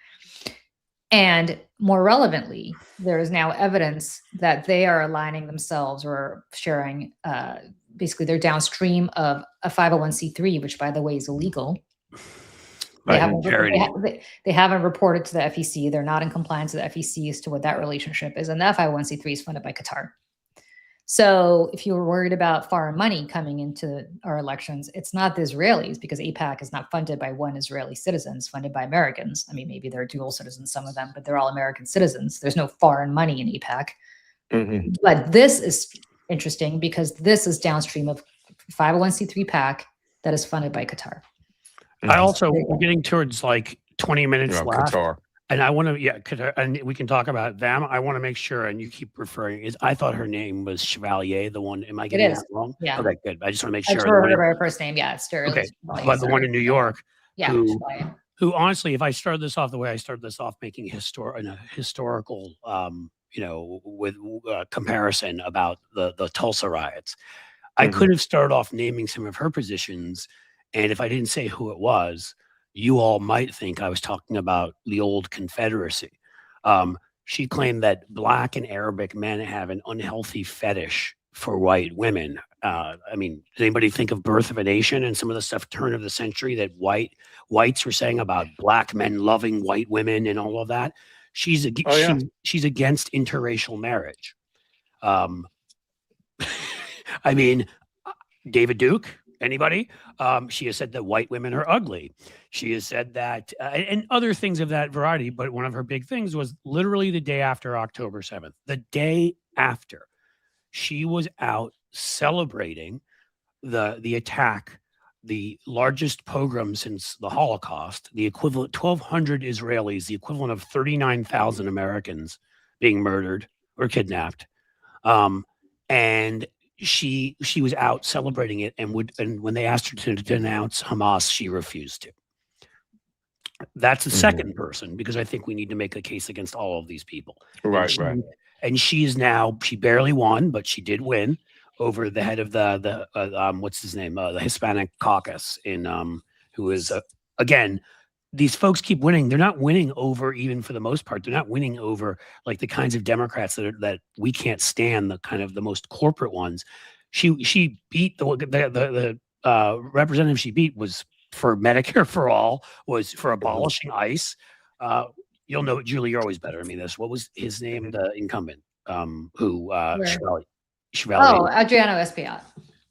And more relevantly, there is now evidence that they are aligning themselves or sharing, basically they're downstream of a 501c3, which, by the way, is illegal. They haven't reported to the FEC. They're not in compliance with the FEC as to what that relationship is. And that 501c3 is funded by Qatar. So if you were worried about foreign money coming into our elections, it's not the Israelis, because AIPAC is not funded by one Israeli citizen. It's funded by Americans. I mean, maybe they're dual citizens, some of them, but they're all American citizens. There's no foreign money in AIPAC. But this is interesting because this is downstream of 501c3 PAC that is funded by Qatar. We're getting towards like 20 minutes left. Qatar. And I want to, and we can talk about them. I want to make sure, and you keep referring, I thought her name was Chevalier, the one, am I getting that wrong? Yeah. Okay, good. I just want to make sure. I heard her first name, yeah, it's Darializa. Okay, but the one in New York, yeah, who honestly, if I started this off the way I started this off, making a historical, with comparison about the Tulsa riots, I could have started off naming some of her positions, and if I didn't say who it was, you all might think I was talking about the old Confederacy. She claimed that Black and Arabic men have an unhealthy fetish for white women. I mean, does anybody think of Birth of a Nation and some of the stuff turn of the century that whites were saying about Black men loving white women and all of that? She's against interracial marriage. I mean, David Duke. Anybody? She has said that white women are ugly. She has said that, and other things of that variety, but one of her big things was literally the day after October 7th. The day after, she was out celebrating the attack, the largest pogrom since the Holocaust, the equivalent, 1,200 Israelis, the equivalent of 39,000 Americans being murdered or kidnapped. And she was out celebrating it, and when they asked her to denounce Hamas, she refused to. That's the Mhm. second person, because I think we need to make a case against all of these people. Right, Right. And she is now, she barely won, but she did win over the head of what's his name? The Hispanic caucus who is, again, these folks keep winning. They're not winning over, even for the most part, they're not winning over like the kinds of Democrats that we can't stand, the kind of the most corporate ones. She beat the representative she beat was for Medicare for all, was for abolishing ICE. You'll know, Julie, you're always better at me this. What was his name, the incumbent? Where? Chevalier. Oh, Adriano Espaillat.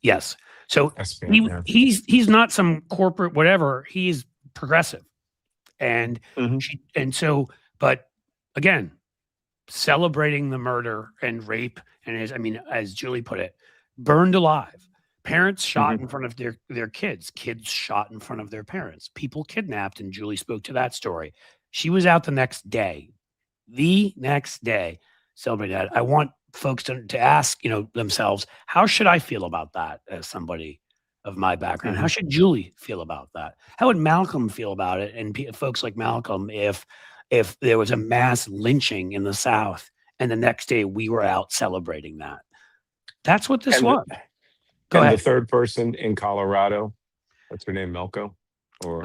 Yes. So yeah. he's not some corporate whatever. He's progressive, and Mhm. but again, celebrating the murder and rape, and as Julie put it, burned alive. Parents shot Mhm. in front of their kids shot in front of their parents, people kidnapped, and Julie spoke to that story. She was out the next day celebrating that. I want folks to ask, themselves, how should I feel about that as somebody of my background? How Mhm. should Julie feel about that? How would Malcolm feel about it? And folks like Malcolm, if there was a mass lynching in the South and the next day we were out celebrating that. That's what this And was. the, Go and the ahead. third person in Colorado, what's her name, Melko? Or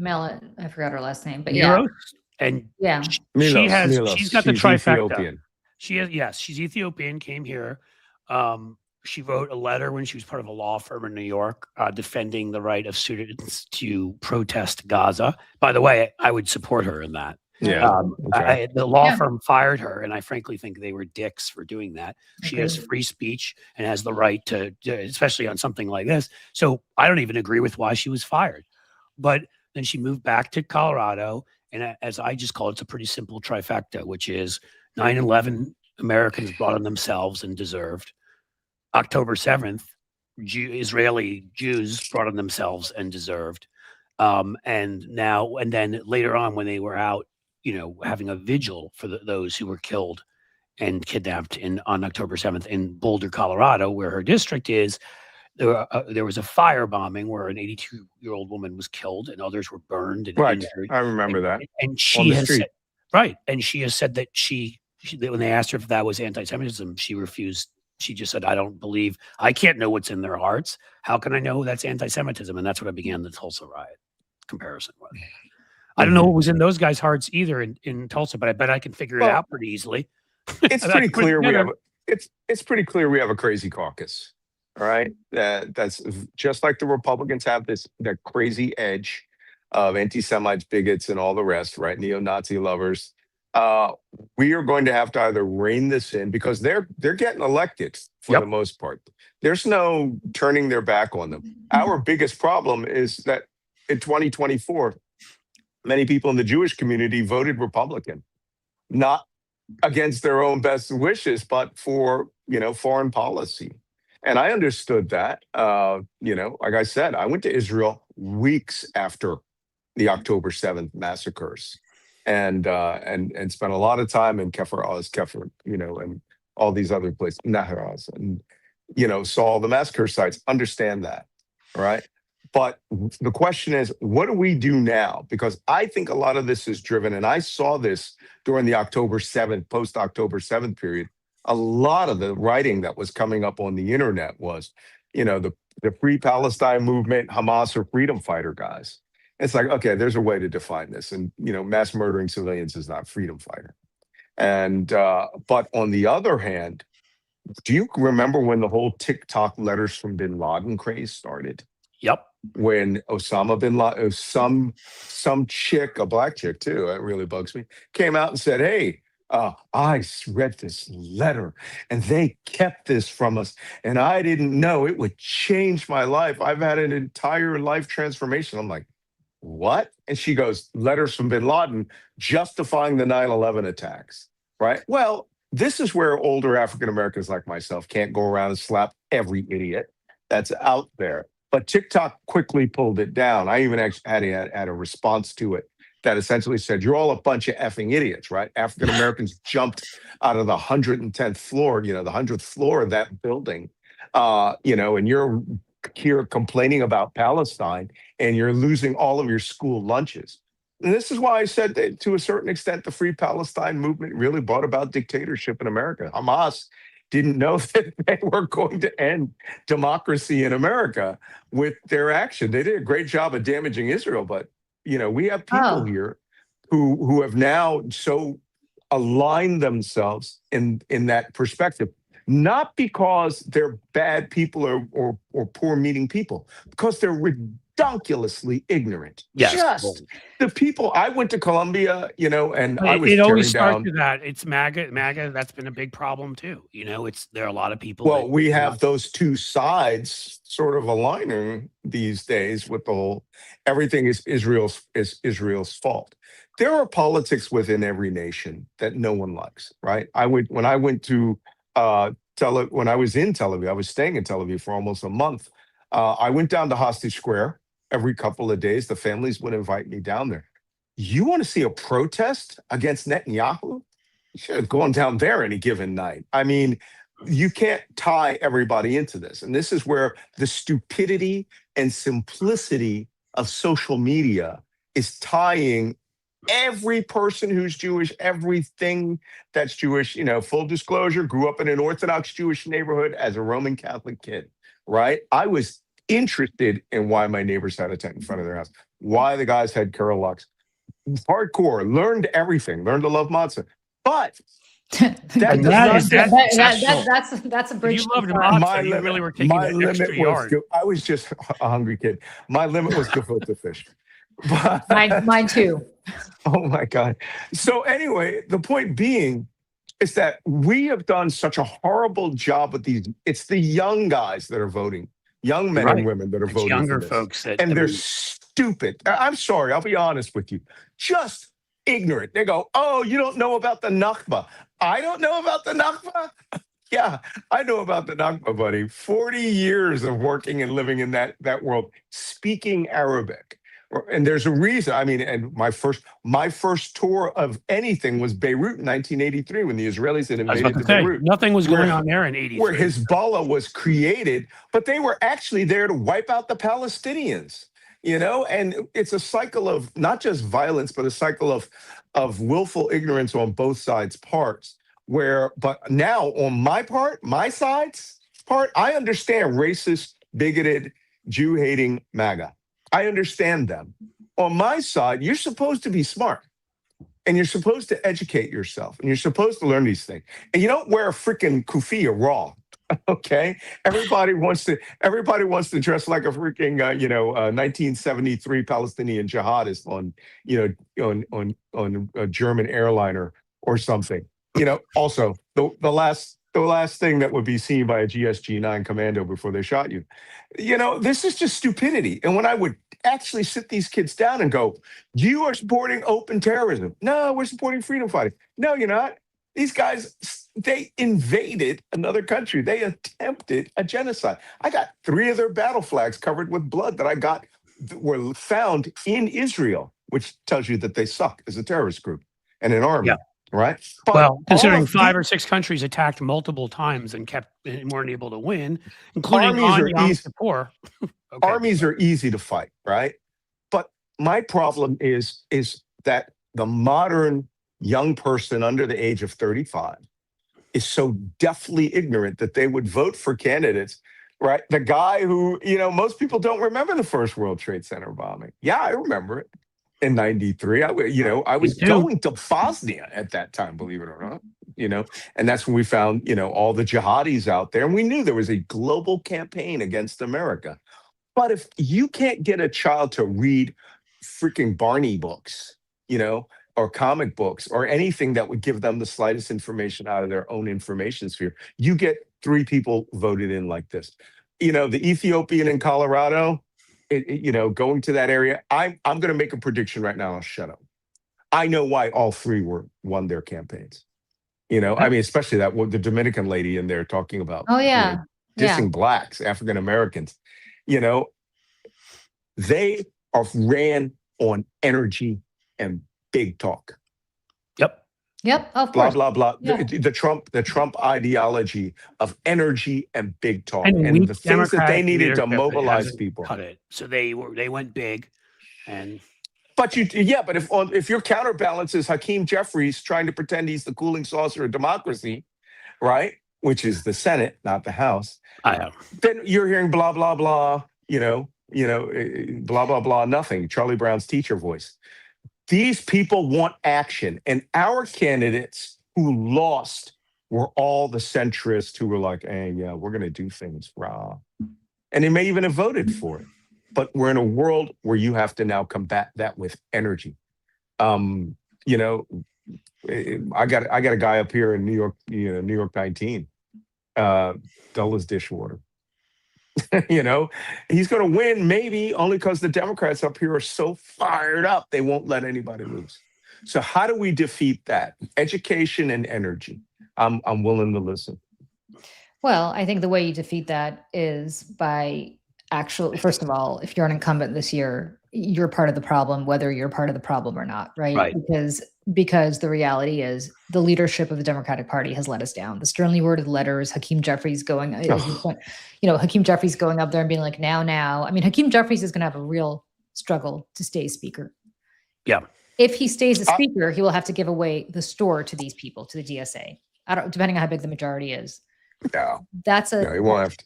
Melat, I forgot her last name, but yeah. Miros, and Yeah. Milos. she's got the She's trifecta. Ethiopian. She's Ethiopian, came here. She wrote a letter when she was part of a law firm in New York, defending the right of students to protest Gaza. By the way, I would support her in that. Yeah. Okay. The law Yeah. firm fired her, and I frankly think they were dicks for doing that. She has Agreed. free speech and has the right to, especially on something like this. So I don't even agree with why she was fired. But then she moved back to Colorado, and as I just call it, it's a pretty simple trifecta, which is 9/11 Americans brought on themselves and deserved. October 7th, Israeli Jews brought on themselves and deserved. And then later on, when they were out, having a vigil for those who were killed and kidnapped on October 7th in Boulder, Colorado, where her district is, there was a firebombing where an 82-year-old woman was killed and others were burned and Right. injured. I remember that. And On she the has street. said, right. And she has said that that when they asked her if that was anti-Semitism, she refused. She just said, I can't know what's in their hearts. How can I know that's anti-Semitism? And that's what I began the Tulsa riot comparison with. I don't know what was in those guys' hearts either in Tulsa, but I bet I can figure it out pretty easily. It's pretty clear it's pretty clear we have a crazy caucus. All right. That's just like the Republicans have that crazy edge of anti-Semites, bigots, and all the rest, right? Neo-Nazi lovers. We are going to have to either rein this in, because they're getting elected for the most part. There's no turning their back on them. Our biggest problem is that in 2024, many people in the Jewish community voted Republican, not against their own best wishes, but for, foreign policy. And I understood that. Like I said, I went to Israel weeks after the October 7th massacres, and spent a lot of time in Kfar, and all these other places, Nahraz, and saw all the massacre sites. Understand that, right? But the question is, what do we do now? Because I think a lot of this is driven, and I saw this during the October 7th, post-October 7th period. A lot of the writing that was coming up on the internet was, the Free Palestine movement, Hamas, or freedom fighter guys. It's like, okay, there's a way to define this. And, mass murdering civilians is not freedom fighter. And, but on the other hand, do you remember when the whole TikTok letters from bin Laden craze started? Yep. When Osama bin Laden, some chick, a black chick too, it really bugs me, came out and said, hey, I read this letter and they kept this from us and I didn't know it would change my life. I've had an entire life transformation. I'm like, what? And she goes, letters from bin Laden justifying the 9/11 attacks, right? Well, this is where older African Americans like myself can't go around and slap every idiot that's out there. But TikTok quickly pulled it down. I even actually had a response to it that essentially said, you're all a bunch of effing idiots, right? African Americans jumped out of the 110th floor, the 100th floor of that building, and you're here complaining about Palestine and you're losing all of your school lunches. And this is why I said that to a certain extent, the Free Palestine movement really brought about dictatorship in America. Hamas didn't know that they were going to end democracy in America with their action. They did a great job of damaging Israel, but we have people Oh, here who have now so aligned themselves in that perspective, not because they're bad people or poor meaning people, because they're ridiculously ignorant. Yes. Just the people. I went to Columbia, and I was It always tearing starts down. with that. It's MAGA. MAGA. That's been a big problem too. There are a lot of people. Well, we have those two sides sort of aligning these days with the whole everything is Israel's fault. There are politics within every nation that no one likes, right? When I went to when I was in Tel Aviv, I was staying in Tel Aviv for almost a month. I went down to Hostage Square every couple of days. The families would invite me down there. You want to see a protest against Netanyahu? You should have gone down there any given night. I mean, you can't tie everybody into this. And this is where the stupidity and simplicity of social media is tying every person who's Jewish, everything that's Jewish. Full disclosure, grew up in an Orthodox Jewish neighborhood as a Roman Catholic kid, right? I was interested in why my neighbors had a tent in front of their house, why the guys had Carol Lux. Hardcore, learned everything, learned to love matzah. But that's a bridge. You loved too far. matzah. You really were taking that extra yard. I was just a hungry kid. My limit was gefilte fish. But, Mine too. Oh my God. So anyway, the point being is that we have done such a horrible job with these. It's the young guys that are voting, young men and women that are voting. Younger for this. folks and they're stupid. I'm sorry, I'll be honest with you. Just ignorant. They go, "Oh, you don't know about the Nakba." I don't know about the Nakba. Yeah, I know about the Nakba, buddy. 40 years of working and living in that world, speaking Arabic. And there's a reason. I mean, and my first tour of anything was Beirut in 1983 when the Israelis had invaded Beirut. Nothing was going on there in 83. Where Hezbollah was created, but they were actually there to wipe out the Palestinians. And it's a cycle of not just violence, but a cycle of willful ignorance on both sides' parts. But now on my side's part, I understand racist, bigoted, Jew-hating MAGA. I understand them. On my side, you're supposed to be smart and you're supposed to educate yourself and you're supposed to learn these things. And you don't wear a freaking kufiya raw. Okay. Everybody wants to dress like a freaking, 1973 Palestinian jihadist on a German airliner or something. Also the last thing that would be seen by a GSG-9 commando before they shot you. This is just stupidity. And when I would actually sit these kids down and go, "You are supporting open terrorism." "No, we're supporting freedom fighting." "No, you're not." These guys, they invaded another country. They attempted a genocide. I got 3 of their battle flags covered with blood that were found in Israel, which tells you that they suck as a terrorist group and an army. Yeah. Right. But well, considering 5 or 6 countries attacked multiple times and weren't able to win, including Yom Kippur. Armies are easy to fight, right? But my problem is that the modern young person under the age of 35 is so deathly ignorant that they would vote for candidates, right? The guy who, most people don't remember the first World Trade Center bombing. Yeah, I remember it. In 93, I was going to Bosnia at that time, believe it or not, and that's when we found, all the jihadis out there. And we knew there was a global campaign against America. But if you can't get a child to read freaking Barney books, or comic books or anything that would give them the slightest information out of their own information sphere, you get 3 people voted in like this. The Ethiopian in Colorado, going to that area, I'm going to make a prediction right now. I'll shut up. I know why all 3 won their campaigns. I mean, especially the Dominican lady in there talking about, dissing blacks, African Americans. They ran on energy and big talk. Yep. Of blah course. blah blah. Yeah. The Trump ideology of energy and big talk and the things that they needed to mobilize people. Cut it. So they went big, and But if your counterbalance is Hakeem Jeffries trying to pretend he's the cooling saucer of democracy, right? Which is the Senate, not the House. I know. Then you're hearing blah blah blah. Blah blah blah. Nothing. Charlie Brown's teacher voice. These people want action, and our candidates who lost were all the centrists who were like, "Hey, yeah, we're going to do things raw," and they may even have voted for it. But we're in a world where you have to now combat that with energy. I got a guy up here in New York, New York 19, dull as dishwater. He's going to win maybe only because the Democrats up here are so fired up they won't let anybody lose. So how do we defeat that? Education and energy. I'm willing to listen. Well, I think the way you defeat that is by first of all, if you're an incumbent this year, you're part of the problem, whether you're part of the problem or not, right? Right. Because the reality is the leadership of the Democratic Party has let us down. The sternly worded letters, Hakeem Jeffries going, Hakeem Jeffries going up there and being like, now. I mean, Hakeem Jeffries is going to have a real struggle to stay speaker. Yeah. If he stays a speaker, he will have to give away the store to these people, to the DSA. Depending on how big the majority is. No. He won't have to.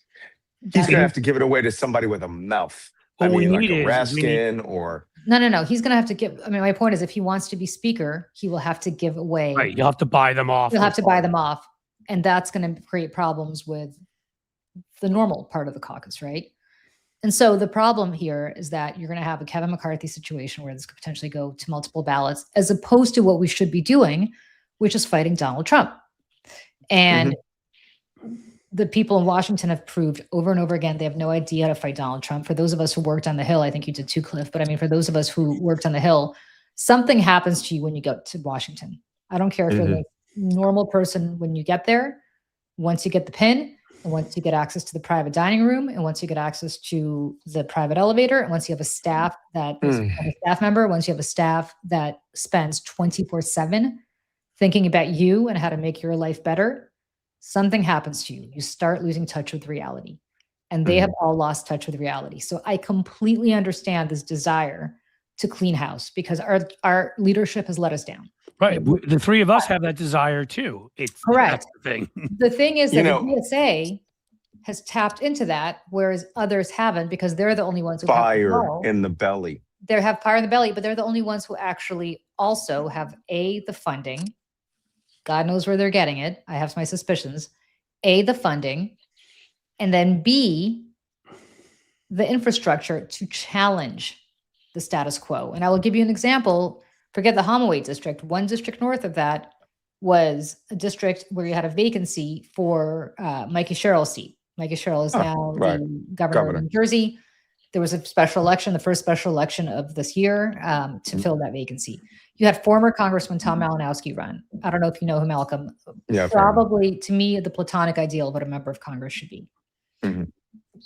He's going to have to give it away to somebody with a mouth. Well, like a Raskin or... No. He's going to have to give... I mean, my point is, if he wants to be speaker, he will have to give away... Right, you'll have to buy them off. You'll have to buy them off. And that's going to create problems with the normal part of the caucus, right? And so the problem here is that you're going to have a Kevin McCarthy situation where this could potentially go to multiple ballots, as opposed to what we should be doing, which is fighting Donald Trump. And... the people in Washington have proved over and over again, they have no idea how to fight Donald Trump. For those of us who worked on the Hill, I think you did too, Cliff, but I mean, for those of us who worked on the Hill, something happens to you when you go to Washington. I don't care if you're the normal person when you get there, once you get the pin, and once you get access to the private dining room, and once you get access to the private elevator, and once you have a staff that is a staff member, once you have a staff that spends 24/7 thinking about you and how to make your life better, something happens to you. You start losing touch with reality. And they have all lost touch with reality. So I completely understand this desire to clean house because our leadership has let us down. Right. The three of us have that desire too. Correct. That's the thing. The thing is that the DSA has tapped into that, whereas others haven't, because they're the only ones who fire in the belly. They have fire in the belly, but they're the only ones who actually also have the funding. God knows where they're getting it. I have my suspicions. The funding, and then B, the infrastructure to challenge the status quo. And I will give you an example. Forget the Hamawy district. One district north of that was a district where you had a vacancy for Mikey Sherrill's seat. Mikey Sherrill is now the governor of New Jersey. There was a special election, the first special election of this year, to fill that vacancy. You had former Congressman Tom Malinowski run. I don't know if you know him, Malcolm. Yeah, probably, to me, the platonic ideal of what a member of Congress should be.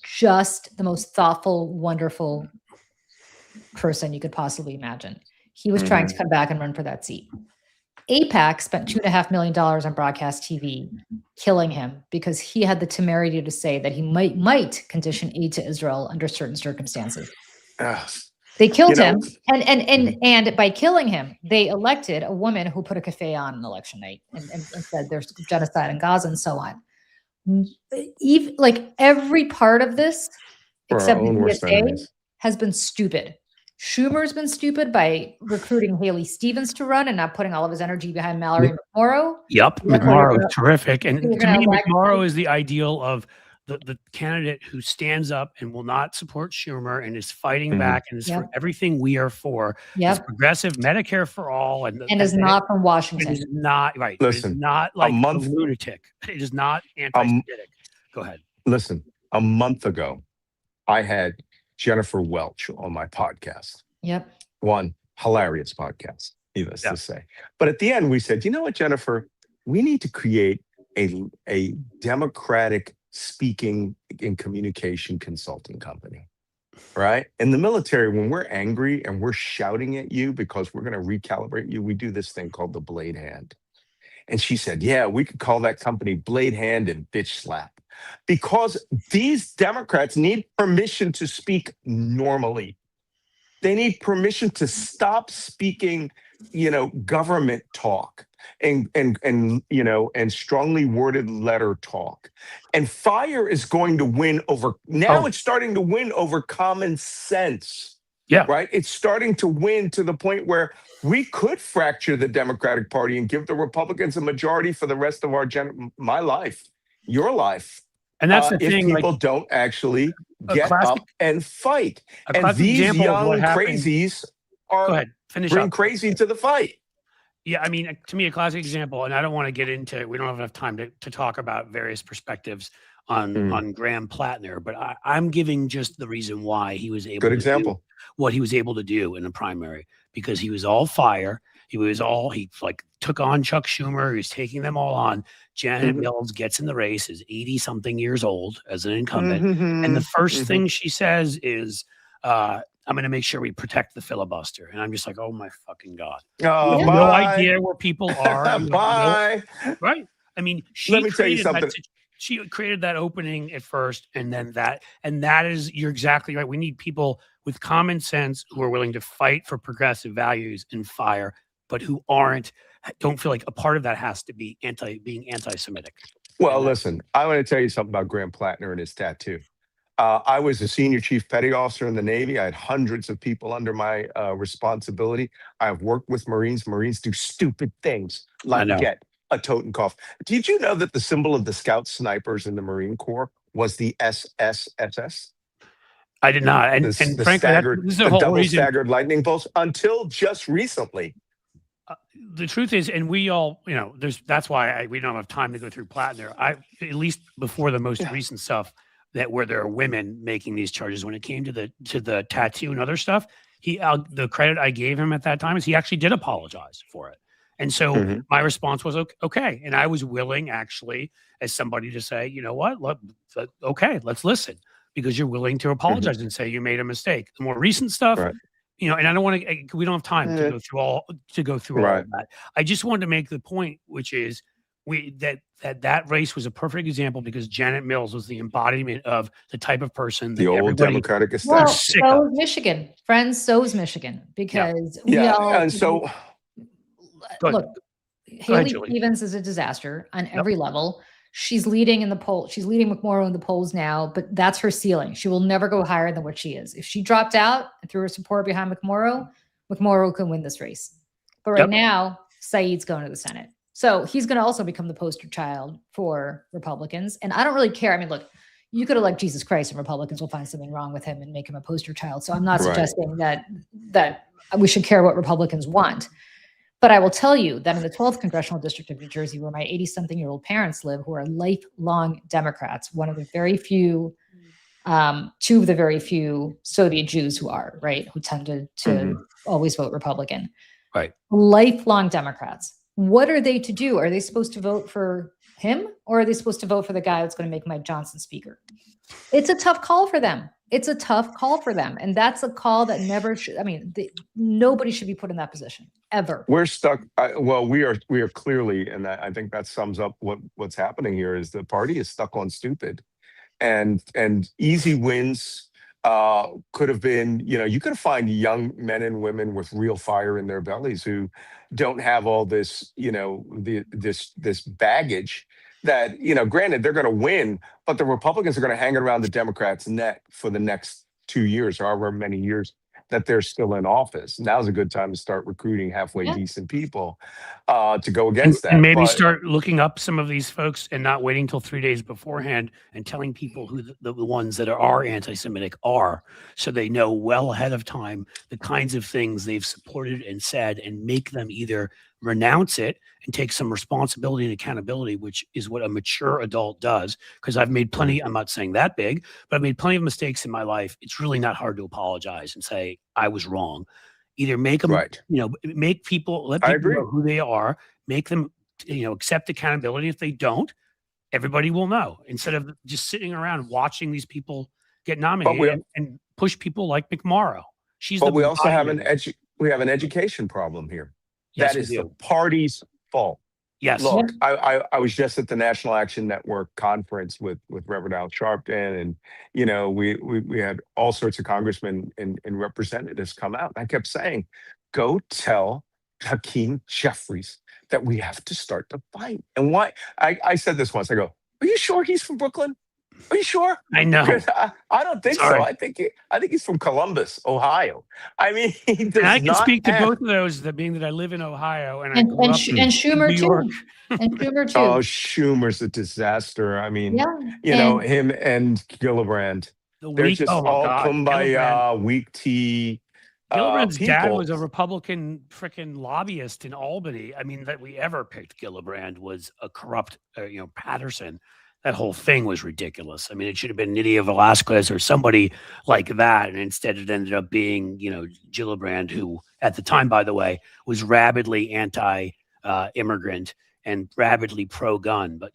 Just the most thoughtful, wonderful person you could possibly imagine. He was trying to come back and run for that seat. AIPAC spent $2.5 million on broadcast TV, killing him because he had the temerity to say that he might condition aid to Israel under certain circumstances. They killed him, and by killing him, they elected a woman who put a cafe on election night and said there's genocide in Gaza and so on. Even, like every part of this, except the DSA, has been stupid. Schumer's been stupid by recruiting Haley Stevens to run and not putting all of his energy behind Mallory McMorrow. Yep, McMorrow is terrific. And to me, McMorrow is the ideal of the candidate who stands up and will not support Schumer and is fighting back and is for everything we are for. Is progressive, Medicare for all. And is not from Washington. It is not, right. Listen, it is not like a lunatic. It is not anti-Semitic. Go ahead. Listen, a month ago, I had Jennifer Welch on my podcast. Yep. One hilarious podcast, needless to say. But at the end, we said, you know what, Jennifer, we need to create a democratic speaking and communication consulting company, right? In the military, when we're angry and we're shouting at you because we're going to recalibrate you, we do this thing called the blade hand. And she said, yeah, we could call that company Blade Hand and Bitch Slap. Because these Democrats need permission to speak normally. They need permission to stop speaking, government talk and strongly worded letter talk. And fire is going to win over. Now it's starting to win over common sense. Yeah. Right. It's starting to win to the point where we could fracture the Democratic Party and give the Republicans a majority for the rest of my life, your life. And that's the if thing. People don't actually get up and fight. And classic these example of young what happened- crazies Go are ahead, finish bring up. crazy to the fight. Yeah, I mean, to me, a classic example, and I don't want to get into, we don't have enough time to talk about various perspectives on Graham Plattner, but I'm giving just the reason why he was able to do what he was able to do in the primary, because he was all fire. He like took on Chuck Schumer. He was taking them all on. Janet Mills gets in the race, is 80 something years old as an incumbent. And the first thing she says is, I'm going to make sure we protect the filibuster. And I'm just like, oh my fucking God. Oh, no idea where people are. Bye. Right. I mean, Let me tell you something. She created that opening at first, and then that is, you're exactly right. We need people with common sense who are willing to fight for progressive values and fire, but who don't feel like a part of that has to be being anti-Semitic. Well, listen, I want to tell you something about Graham Plattner and his tattoo. I was a senior chief petty officer in the Navy. I had hundreds of people under my responsibility. I've worked with Marines. Marines do stupid things like get a Totenkopf. Did you know that the symbol of the Scout snipers in the Marine Corps was the SSSS? I did not. And frankly, this is the whole double reason. Staggered lightning bolts until just recently. The truth is, and we all, that's why we don't have time to go through Plattner. At least before the most recent stuff where there are women making these charges, when it came to the tattoo and other stuff, the credit I gave him at that time is he actually did apologize for it. And so my response was, okay. And I was willing, actually, as somebody to say, you know what, okay, let's listen, because you're willing to apologize and say you made a mistake. The more recent stuff, and I don't want to, we don't have time to go through all of that. I just wanted to make the point, which is that race was a perfect example, because Janet Mills was the embodiment of the type of person that the old Democratic establishment. Well, so is Michigan, friends. So is Michigan, because look, Haley Stevens is a disaster on every level. She's leading in the poll. She's leading McMorrow in the polls now, but that's her ceiling. She will never go higher than what she is. If she dropped out and threw her support behind McMorrow can win this race. But right now, Saeed's going to the Senate. So he's going to also become the poster child for Republicans. And I don't really care. I mean, look, you could elect Jesus Christ and Republicans will find something wrong with him and make him a poster child. So I'm not suggesting that we should care what Republicans want. But I will tell you that in the 12th Congressional District of New Jersey, where my 80-something-year-old parents live, who are lifelong Democrats, two of the very few Soviet Jews who tended to always vote Republican. Right. Lifelong Democrats. What are they to do? Are they supposed to vote for him, or are they supposed to vote for the guy that's going to make Mike Johnson speaker? It's a tough call for them. And that's a call that never should. I mean, nobody should be put in that position ever. We're stuck. We are clearly, and I think that sums up what's happening here, is the party is stuck on stupid, and easy wins could have been, you could find young men and women with real fire in their bellies who don't have all this, this baggage that, granted, they're going to win, but the Republicans are going to hang it around the Democrats' neck for the next 2 years, however many years that they're still in office. Now's a good time to start recruiting halfway decent people to go against that. And maybe start looking up some of these folks and not waiting till 3 days beforehand and telling people who the ones that are anti-Semitic are, so they know well ahead of time the kinds of things they've supported and said, and make them either renounce it and take some responsibility and accountability, which is what a mature adult does. Because I've made plenty, I'm not saying that big, but I've made plenty of mistakes in my life. It's really not hard to apologize and say, I was wrong. Either make them, make people, let people know who they are, make them, accept accountability. If they don't, everybody will know, instead of just sitting around watching these people get nominated and push people like McMorrow. But we also have an education problem here. Yes, that is the party's fault. Yes. Look, I was just at the National Action Network conference with Reverend Al Sharpton, and we had all sorts of congressmen and representatives come out. I kept saying, "Go tell Hakeem Jeffries that we have to start the fight." And why? I said this once. I go, "Are you sure he's from Brooklyn? Are you sure?" I know. Because I don't think Sorry. so. I think he's from Columbus, Ohio. I mean, he does And I can not speak to have- both of those, that being that I live in Ohio and I And, grew and, up Sch- in and Schumer New York. too. And Schumer too. Oh, Schumer's a disaster. I mean, Yeah. him and Gillibrand. They're just Oh my all God, kumbaya, weak tea. Gillibrand's dad people. was a Republican freaking lobbyist in Albany. I mean, that we ever picked Gillibrand was a corrupt, Patterson. That whole thing was ridiculous. I mean, it should have been Nydia Velasquez or somebody like that. And instead it ended up being, Gillibrand, who at the time, by the way, was rabidly anti-immigrant and rabidly pro-gun. But,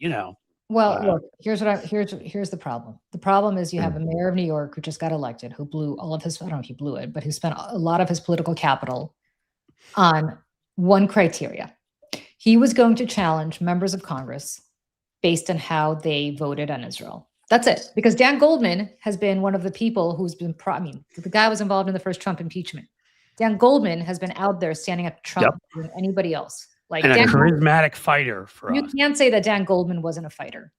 Well, look, here's the problem. The problem is you have a mayor of New York who just got elected, who blew all of his, I don't know if he blew it, but who spent a lot of his political capital on one criteria. He was going to challenge members of Congress based on how they voted on Israel. That's it. Because Dan Goldman has been one of the people who's been, the guy was involved in the first Trump impeachment. Dan Goldman has been out there standing up to Trump than anybody else. Like, and Dan a charismatic fighter for you us. can't say that Dan Goldman wasn't a fighter.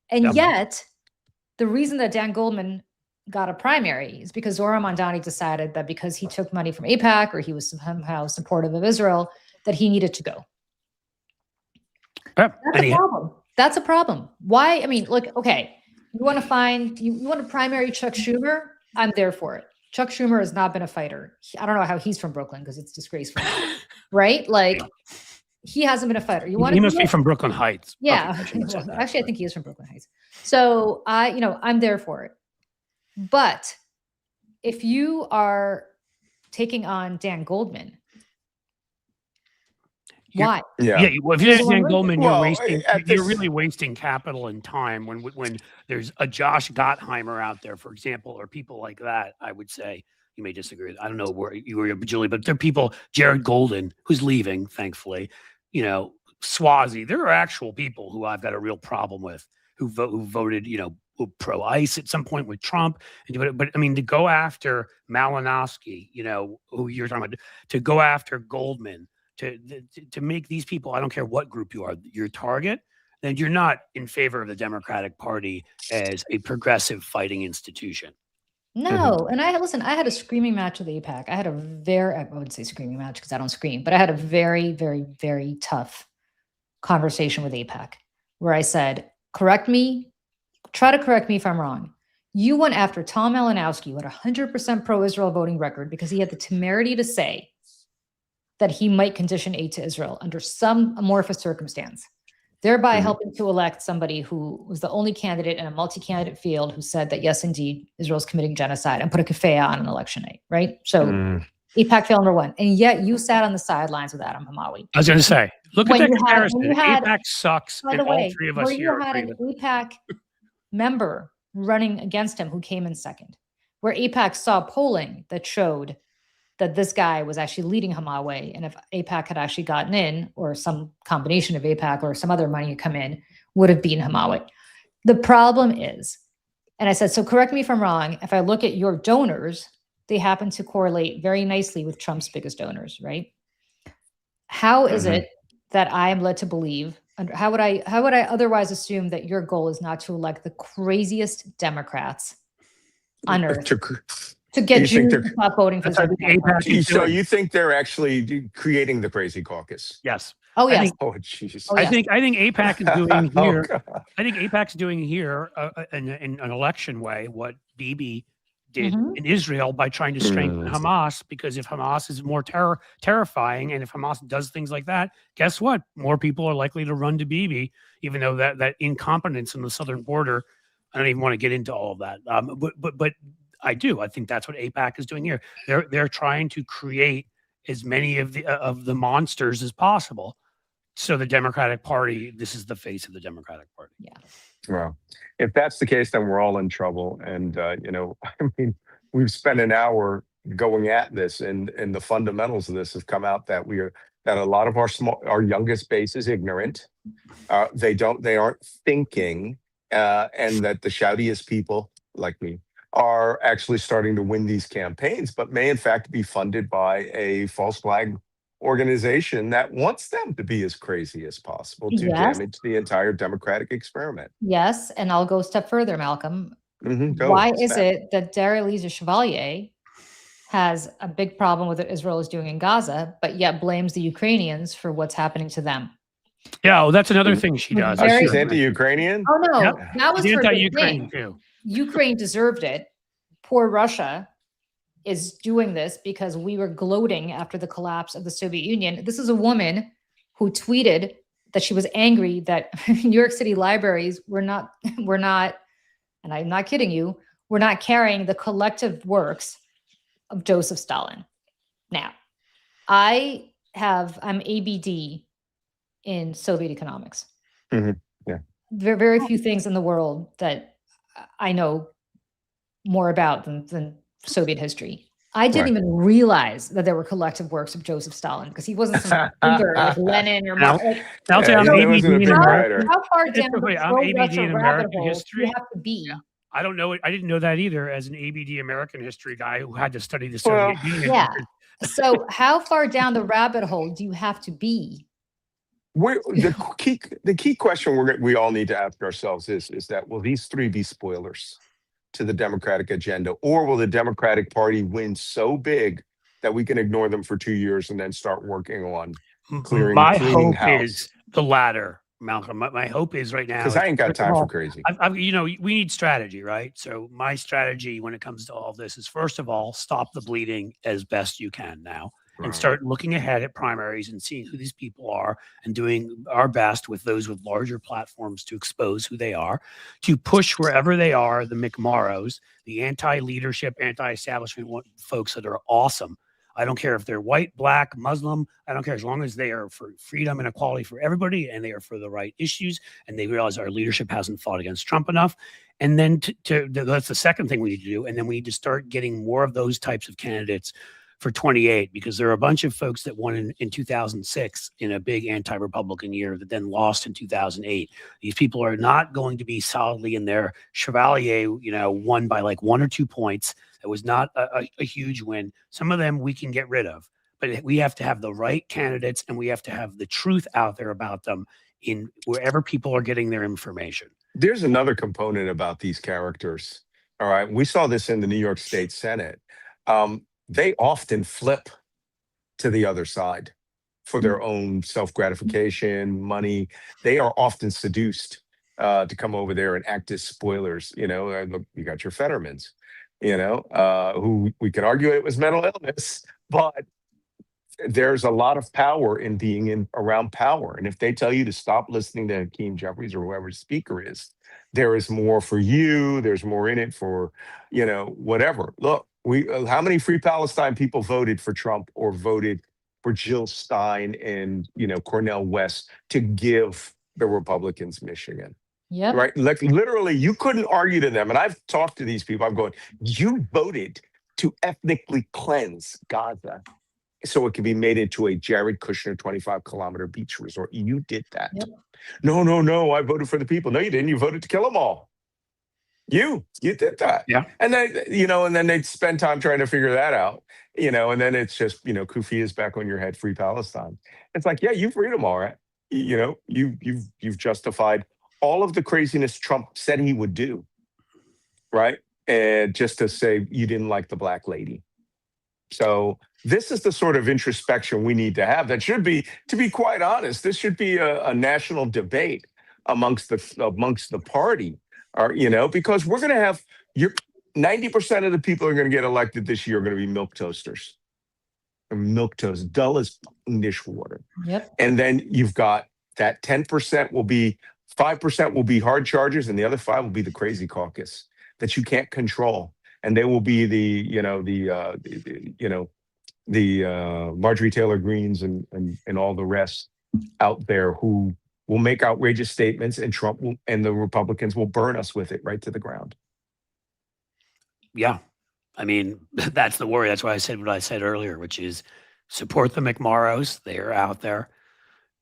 And yet, the reason that Dan Goldman got a primary is because Zohran Mamdani decided that because he took money from AIPAC or he was somehow supportive of Israel, that he needed to go. That's a problem. That's a problem. Why? I mean, look, okay, you want to primary Chuck Schumer? I'm there for it. Chuck Schumer has not been a fighter. I don't know how he's from Brooklyn because it's disgraceful, right? Like, he hasn't been a fighter. He must be from Brooklyn Heights. Yeah. Well, actually, I think he is from Brooklyn Heights. So I'm there for it. But if you are taking on Dan Goldman, why? Yeah. Well, if you're Dan Goldman, you're really wasting wasting capital and time when there's a Josh Gottheimer out there, for example, or people like that. I would say, you may disagree. I don't know where you were, Julie, but there are people, Jared Golden, who's leaving, thankfully, Swazi. There are actual people who I've got a real problem with who voted, pro-ICE at some point with Trump. But I mean, to go after Malinowski, who you're talking about, to go after Goldman, to make these people, I don't care what group you are, your target, then you're not in favor of the Democratic Party as a progressive fighting institution. No. And I had a screaming match with AIPAC. I wouldn't say screaming match because I don't scream, but I had a very, very, very tough conversation with AIPAC where I said, try to correct me if I'm wrong. You went after Tom Malinowski, who had a 100% pro-Israel voting record because he had the temerity to say that he might condition aid to Israel under some amorphous circumstance, thereby helping to elect somebody who was the only candidate in a multi-candidate field who said that, yes, indeed, Israel's committing genocide and put a kafaya on an election night, right? So AIPAC failed number one. And yet you sat on the sidelines with Adam Hamawy. I was going to say, look at that comparison. AIPAC sucks, by and the way, all three of us here you had an AIPAC member running against him who came in second, where AIPAC saw polling that showed that this guy was actually leading Hamawy. And if AIPAC had actually gotten in, or some combination of AIPAC or some other money had come in, would have beaten Hamawy. The problem is, and I said, so correct me if I'm wrong, if I look at your donors, they happen to correlate very nicely with Trump's biggest donors, right? How is it that I am led to believe, how would I otherwise assume that your goal is not to elect the craziest Democrats on earth? To get Jews to stop voting for AIPAC. So you think they're actually creating the crazy caucus? Yes. Oh, yes. Jeez. I think AIPAC is doing here. I think AIPAC's doing here in an election way what Bibi did in Israel by trying to strengthen Hamas, because if Hamas is more terrifying, and if Hamas does things like that, guess what? More people are likely to run to Bibi, even though that incompetence in the southern border. I don't even want to get into all of that. But I do. I think that's what AIPAC is doing here. They're trying to create as many of the monsters as possible. So the Democratic Party, this is the face of the Democratic Party. Yeah. Well, if that's the case, then we're all in trouble. And I mean, we've spent an hour going at this, and the fundamentals of this have come out that we that a lot of our youngest base is ignorant. They aren't thinking, and that the shoutiest people like me are actually starting to win these campaigns, but may in fact be funded by a false flag organization that wants them to be as crazy as possible to Yes. damage the entire democratic experiment. Yes, and I'll go a step further, Malcolm. Go. Why is it that Darializa Chevalier has a big problem with what Israel is doing in Gaza, but yet blames the Ukrainians for what's happening to them? Yeah, well, that's another thing she does. She's anti-Ukrainian? Oh, no, Yep. that was She's her big anti-Ukraine thing. too. Ukraine deserved it. Poor Russia is doing this because we were gloating after the collapse of the Soviet Union. This is a woman who tweeted that she was angry that New York City libraries were not, and I'm not kidding you, we're not carrying the collective works of Joseph Stalin. Now, I'm ABD in Soviet economics. Yeah. There are very few things in the world that I know more about than Soviet history. I didn't even realize that there were collective works of Joseph Stalin because he wasn't some thinker like Lenin or Marx. I'll say I'm ABD in American. How far down the I'm ABD in rabbit American hole do history. you have to be? Yeah. I don't know. I didn't know that either as an ABD American history guy who had to study the Soviet Union. Yeah. So how far down the rabbit hole do you have to be? The key question we all need to ask ourselves is that will these three be spoilers to the Democratic agenda, or will the Democratic Party win so big that we can ignore them for 2 years and then start working on cleaning house? Is the latter, Malcolm. My hope is right now, because I ain't got time for crazy. We need strategy, right? So my strategy when it comes to all this is, first of all, stop the bleeding as best you can now. And start looking ahead at primaries and seeing who these people are and doing our best with those with larger platforms to expose who they are, to push wherever they are, the McMorrows, the anti-leadership, anti-establishment folks that are awesome. I don't care if they're white, black, Muslim. I don't care, as long as they are for freedom and equality for everybody and they are for the right issues and they realize our leadership hasn't fought against Trump enough. And then that's the second thing we need to do. And then we need to start getting more of those types of candidates for 28, because there are a bunch of folks that won in 2006 in a big anti-Republican year that then lost in 2008. These people are not going to be solidly in there. Chevalier, won by like 1 or 2 points. It was not a huge win. Some of them we can get rid of, but we have to have the right candidates and we have to have the truth out there about them in wherever people are getting their information. There's another component about these characters. All right. We saw this in the New York State Senate. They often flip to the other side for their own self-gratification, money. They are often seduced to come over there and act as spoilers. Look, you got your Fettermans, who we could argue it was mental illness, but there's a lot of power in being around power. And if they tell you to stop listening to Hakeem Jeffries or whoever the speaker is, there is more for you. There's more in it for, whatever. Look, how many Free Palestine people voted for Trump or voted for Jill Stein and, Cornel West to give the Republicans Michigan? Yep. Right. Like literally, you couldn't argue to them. And I've talked to these people. I'm going, you voted to ethnically cleanse Gaza so it can be made into a Jared Kushner 25-kilometer beach resort. You did that. Yep. No, I voted for the people. No, you didn't. You voted to kill them all. You did that. Yeah. And then, and then they'd spend time trying to figure that out, and then it's just, Kufi is back on your head, Free Palestine. It's like, yeah, you freed them all, right? You've justified all of the craziness Trump said he would do, right? And just to say you didn't like the black lady. So this is the sort of introspection we need to have. That should be, to be quite honest, this should be a national debate amongst the party, because we're going to have 90% of the people who are going to get elected this year are going to be milk toasters. Milk toast, dull as dishwater. Yep. And then you've got that 10% will be 5% will be hard chargers, and the other 5 will be the crazy caucus that you can't control, and they will be the Marjorie Taylor Greens and all the rest out there who will make outrageous statements, and Trump and the Republicans will burn us with it right to the ground. Yeah. I mean, that's the worry. That's why I said what I said earlier, which is support the McMorrows. They're out there.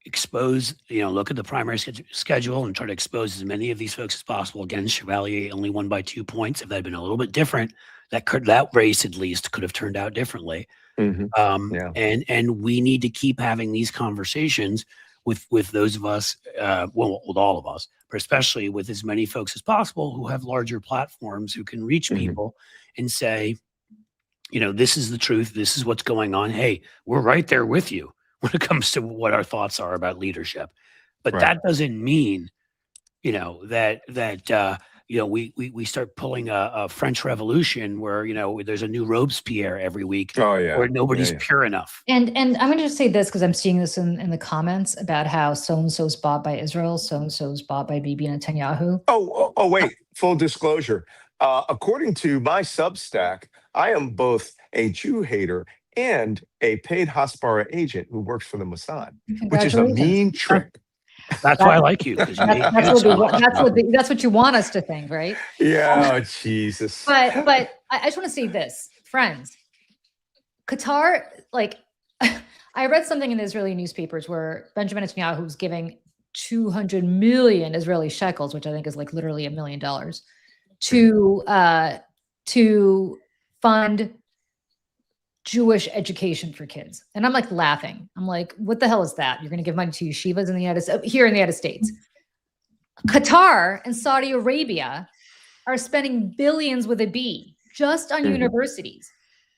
Expose, look at the primary schedule and try to expose as many of these folks as possible. Again, Chevalier only won by 2 points. If that had been a little bit different, that race at least could have turned out differently. Yeah. And we need to keep having these conversations with those of us, with all of us, but especially with as many folks as possible who have larger platforms who can reach people and say, this is the truth. This is what's going on. Hey, we're right there with you when it comes to what our thoughts are about leadership. But that doesn't mean, that we start pulling a French Revolution where, there's a new Robespierre every week where nobody's pure enough. And I'm going to just say this because I'm seeing this in the comments about how so-and-so's bought by Israel, so-and-so's bought by Bibi Netanyahu. Oh, wait, full disclosure. According to my Substack, I am both a Jew hater and a paid Hasbara agent who works for the Mossad, which is a mean trick. That's why I like you. That's what you want us to think, right? Yeah, Jesus. But I just want to say this, friends. Qatar, I read something in the Israeli newspapers where Benjamin Netanyahu was giving 200 million Israeli shekels, which I think is literally $1 million, to fund Jewish education for kids. And I'm laughing. I'm like, what the hell is that? You're going to give money to yeshivas here in the United States. Qatar and Saudi Arabia are spending billions with a B just on universities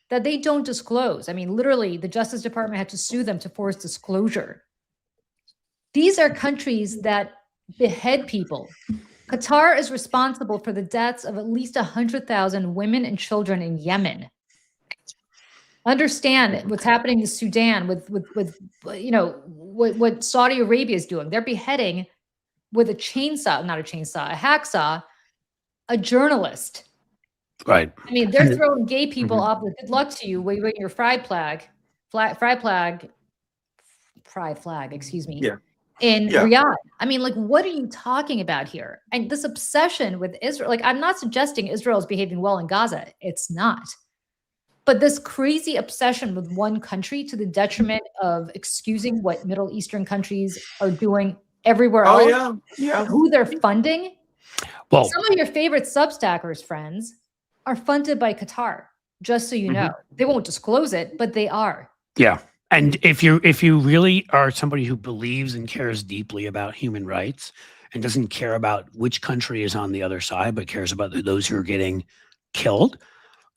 that they don't disclose. I mean, literally, the Justice Department had to sue them to force disclosure. These are countries that behead people. Qatar is responsible for the deaths of at least 100,000 women and children in Yemen. Understand what's happening in Sudan with what Saudi Arabia is doing. They're beheading with a hacksaw, a journalist. Right. I mean, they're throwing gay people off with good luck to you, waving your pride flag, excuse me. Yeah. In Riyadh. I mean, what are you talking about here? And this obsession with Israel, I'm not suggesting Israel is behaving well in Gaza. It's not. But this crazy obsession with one country to the detriment of excusing what Middle Eastern countries are doing everywhere else, who they're funding. Well, some of your favorite Substackers, friends, are funded by Qatar, just so you know. They won't disclose it, but they are. Yeah. And if you really are somebody who believes and cares deeply about human rights and doesn't care about which country is on the other side, but cares about those who are getting killed,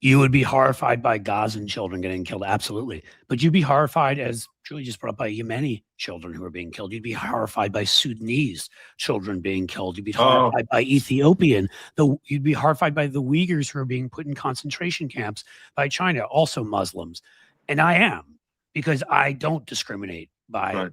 you would be horrified by Gazan children getting killed, absolutely. But you'd be horrified, as Julie just brought up, by Yemeni children who are being killed. You'd be horrified by Sudanese children being killed. You'd be horrified by Ethiopian. You'd be horrified by the Uyghurs who are being put in concentration camps by China, also Muslims. And I am, because I don't discriminate by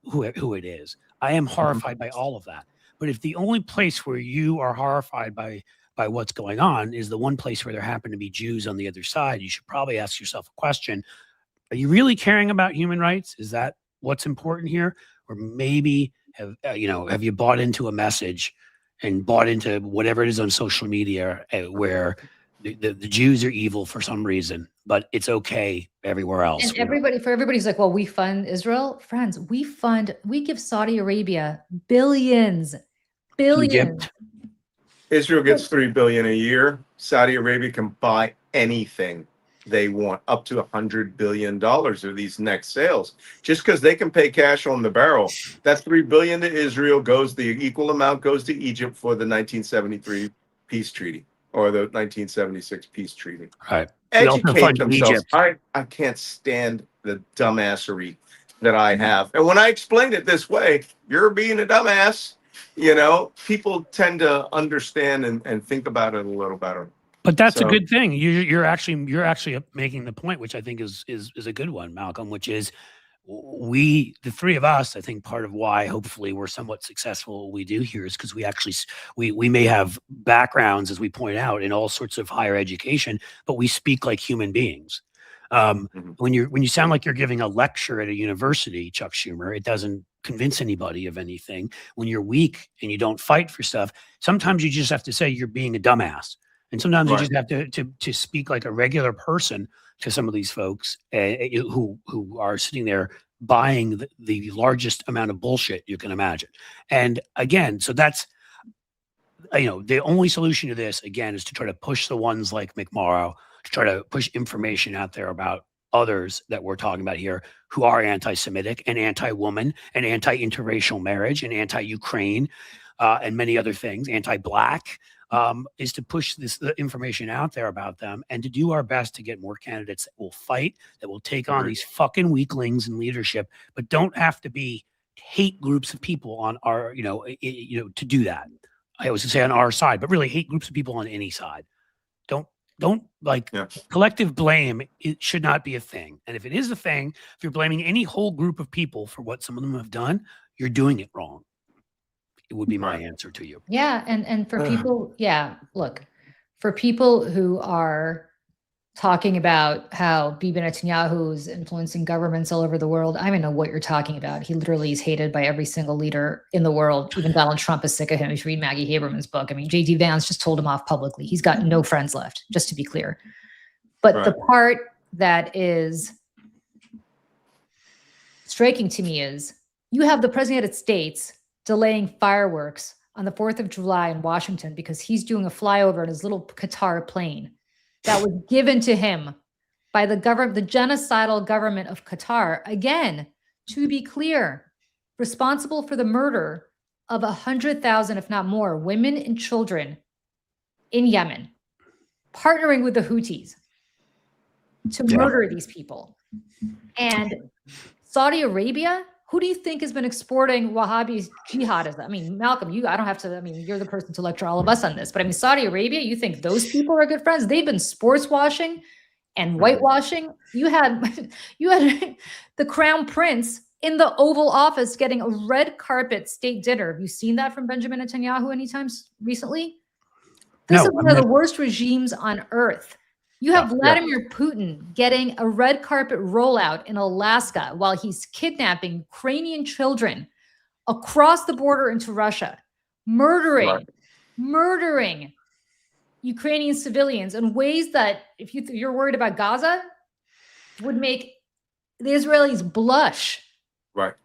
who it is. I am horrified by all of that. But if the only place where you are horrified by what's going on is the one place where there happen to be Jews on the other side, you should probably ask yourself a question. Are you really caring about human rights? Is that what's important here? Or maybe have you bought into a message and bought into whatever it is on social media where the Jews are evil for some reason, but it's okay everywhere else. And everybody's like, well, we fund Israel. Friends, we give Saudi Arabia billions. Israel gets $3 billion a year. Saudi Arabia can buy anything they want, up to $100 billion of these next sales. Just because they can pay cash on the barrel, that $3 billion to Israel the equal amount goes to Egypt for the 1973 peace treaty or the 1976 peace treaty. Right. Educate themselves. I can't stand the dumbassery that I have. And when I explain it this way, you're being a dumbass. People tend to understand and think about it a little better. But that's a good thing. You're actually making the point, which I think is a good one, Malcolm, which is the three of us, I think part of why hopefully we're somewhat successful we do here is because we may have backgrounds, as we point out, in all sorts of higher education, but we speak like human beings. When you sound like you're giving a lecture at a university, Chuck Schumer, it doesn't convince anybody of anything. When you're weak and you don't fight for stuff, sometimes you just have to say you're being a dumbass. And sometimes Right. you just have to speak like a regular person to some of these folks who are sitting there buying the largest amount of bullshit you can imagine. And again, so that's the only solution to this again is to try to push the ones like McMorrow, to try to push information out there about others that we're talking about here who are anti-Semitic and anti-woman and anti-interracial marriage and anti-Ukraine and many other things, anti-Black, is to push the information out there about them and to do our best to get more candidates that will fight, that will take on these fucking weaklings in leadership, but don't have to be hate groups of people on our, to do that. I always say on our side, but really hate groups of people on any side. Don't collective blame. It should not be a thing. And if it is a thing, if you're blaming any whole group of people for what some of them have done, you're doing it wrong. It would be my answer to you. Yeah. And for people, look, for people who are talking about how Bibi Netanyahu is influencing governments all over the world, I don't even know what you're talking about. He literally is hated by every single leader in the world. Even Donald Trump is sick of him. If you read Maggie Haberman's book, I mean, J.D. Vance just told him off publicly. He's got no friends left, just to be clear. But the part that is striking to me is you have the President of the United States delaying fireworks on the 4th of July in Washington because he's doing a flyover in his little Qatar plane that was given to him by the genocidal government of Qatar. Again, to be clear, responsible for the murder of 100,000, if not more, women and children in Yemen, partnering with the Houthis to murder these people. And Saudi Arabia, who do you think has been exporting Wahhabi jihadism? I mean, Malcolm, you're the person to lecture all of us on this, but I mean, Saudi Arabia, you think those people are good friends? They've been sports washing and whitewashing. You had the crown prince in the Oval Office getting a red carpet state dinner. Have you seen that from Benjamin Netanyahu anytime recently? This is one of the worst regimes on earth. You have Vladimir Putin getting a red carpet rollout in Alaska while he's kidnapping Ukrainian children across the border into Russia, murdering Ukrainian civilians in ways that, if you're worried about Gaza, would make the Israelis blush. Right.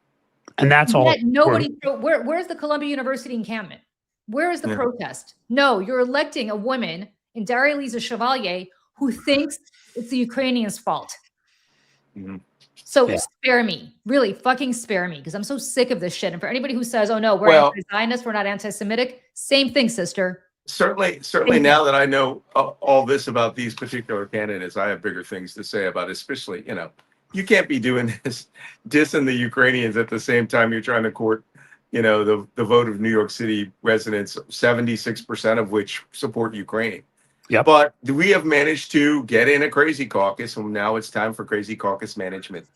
And that's all. Where's the Columbia University encampment? Where is the protest? No, you're electing a woman in Darializa Chevalier who thinks it's the Ukrainians' fault. Mm-hmm. So spare me, really fucking spare me, because I'm so sick of this shit. And for anybody who says, oh no, we're anti-Zionist, we're not anti-Semitic, same thing, sister. Certainly now that I know all this about these particular candidates, I have bigger things to say about, especially, you can't be doing this, dissing the Ukrainians at the same time you're trying to court, the vote of New York City residents, 76% of which support Ukraine. Yep. But we have managed to get in a crazy caucus, and now it's time for crazy caucus management.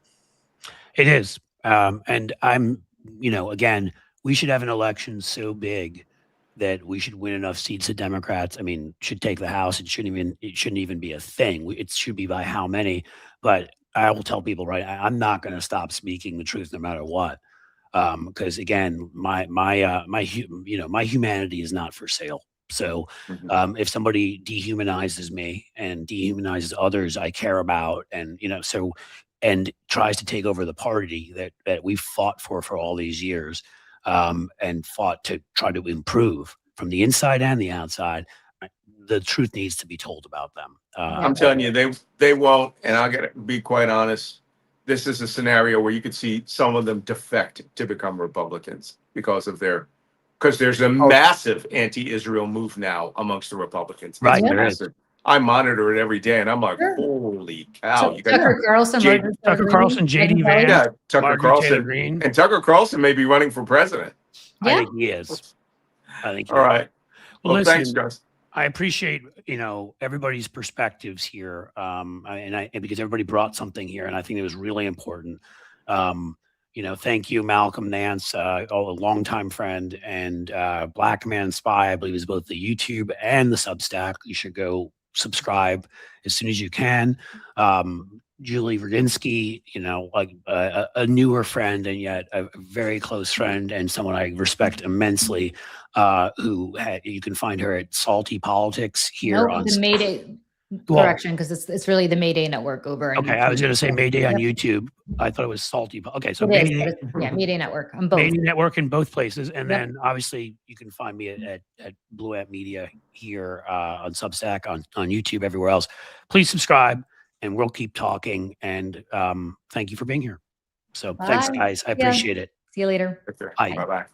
It is. And I'm, again, we should have an election so big that we should win enough seats that Democrats, should take the House. It shouldn't even be a thing. It should be by how many. But I will tell people, I'm not going to stop speaking the truth no matter what. Because again, my humanity is not for sale. So if somebody dehumanizes me and dehumanizes others I care about, and and tries to take over the party that we've fought for all these years, and fought to try to improve from the inside and the outside, the truth needs to be told about them. I'm telling you, they won't. And I gotta be quite honest. This is a scenario where you could see some of them defect to become Republicans because there's a massive anti-Israel move now amongst the Republicans. Right. I monitor it every day, and I'm like, holy cow. So Tucker Carlson, J.D. Vance. Yeah, Tucker Carlson. Green. And Tucker Carlson may be running for president. I think he is. All right. Well, listen, thanks, guys. I appreciate, everybody's perspectives here. And because everybody brought something here, and I think it was really important. Thank you, Malcolm Nance, a longtime friend, and Black Man Spy, I believe, is both the YouTube and the Substack. You should go subscribe as soon as you can. Julie Roginsky, you know, like a newer friend and yet a very close friend and someone I respect immensely, you can find her at Salty Politics here on the Mayday Well- correction, because it's really the Mayday Network over. on Okay, I was YouTube. going to say Mayday on Yep. YouTube. I thought it was Salty. Okay, so It is, Mayday, but it's- yeah, Mayday Network on both. Mayday Network in both places, and Yep. then obviously you can find me at Blue Ant Media here on Substack, on YouTube, everywhere else. Please subscribe, and we'll keep talking. And thank you for being here. So thanks, Bye. guys. I Yeah. appreciate it. See you later. Right there. Bye. Bye-bye.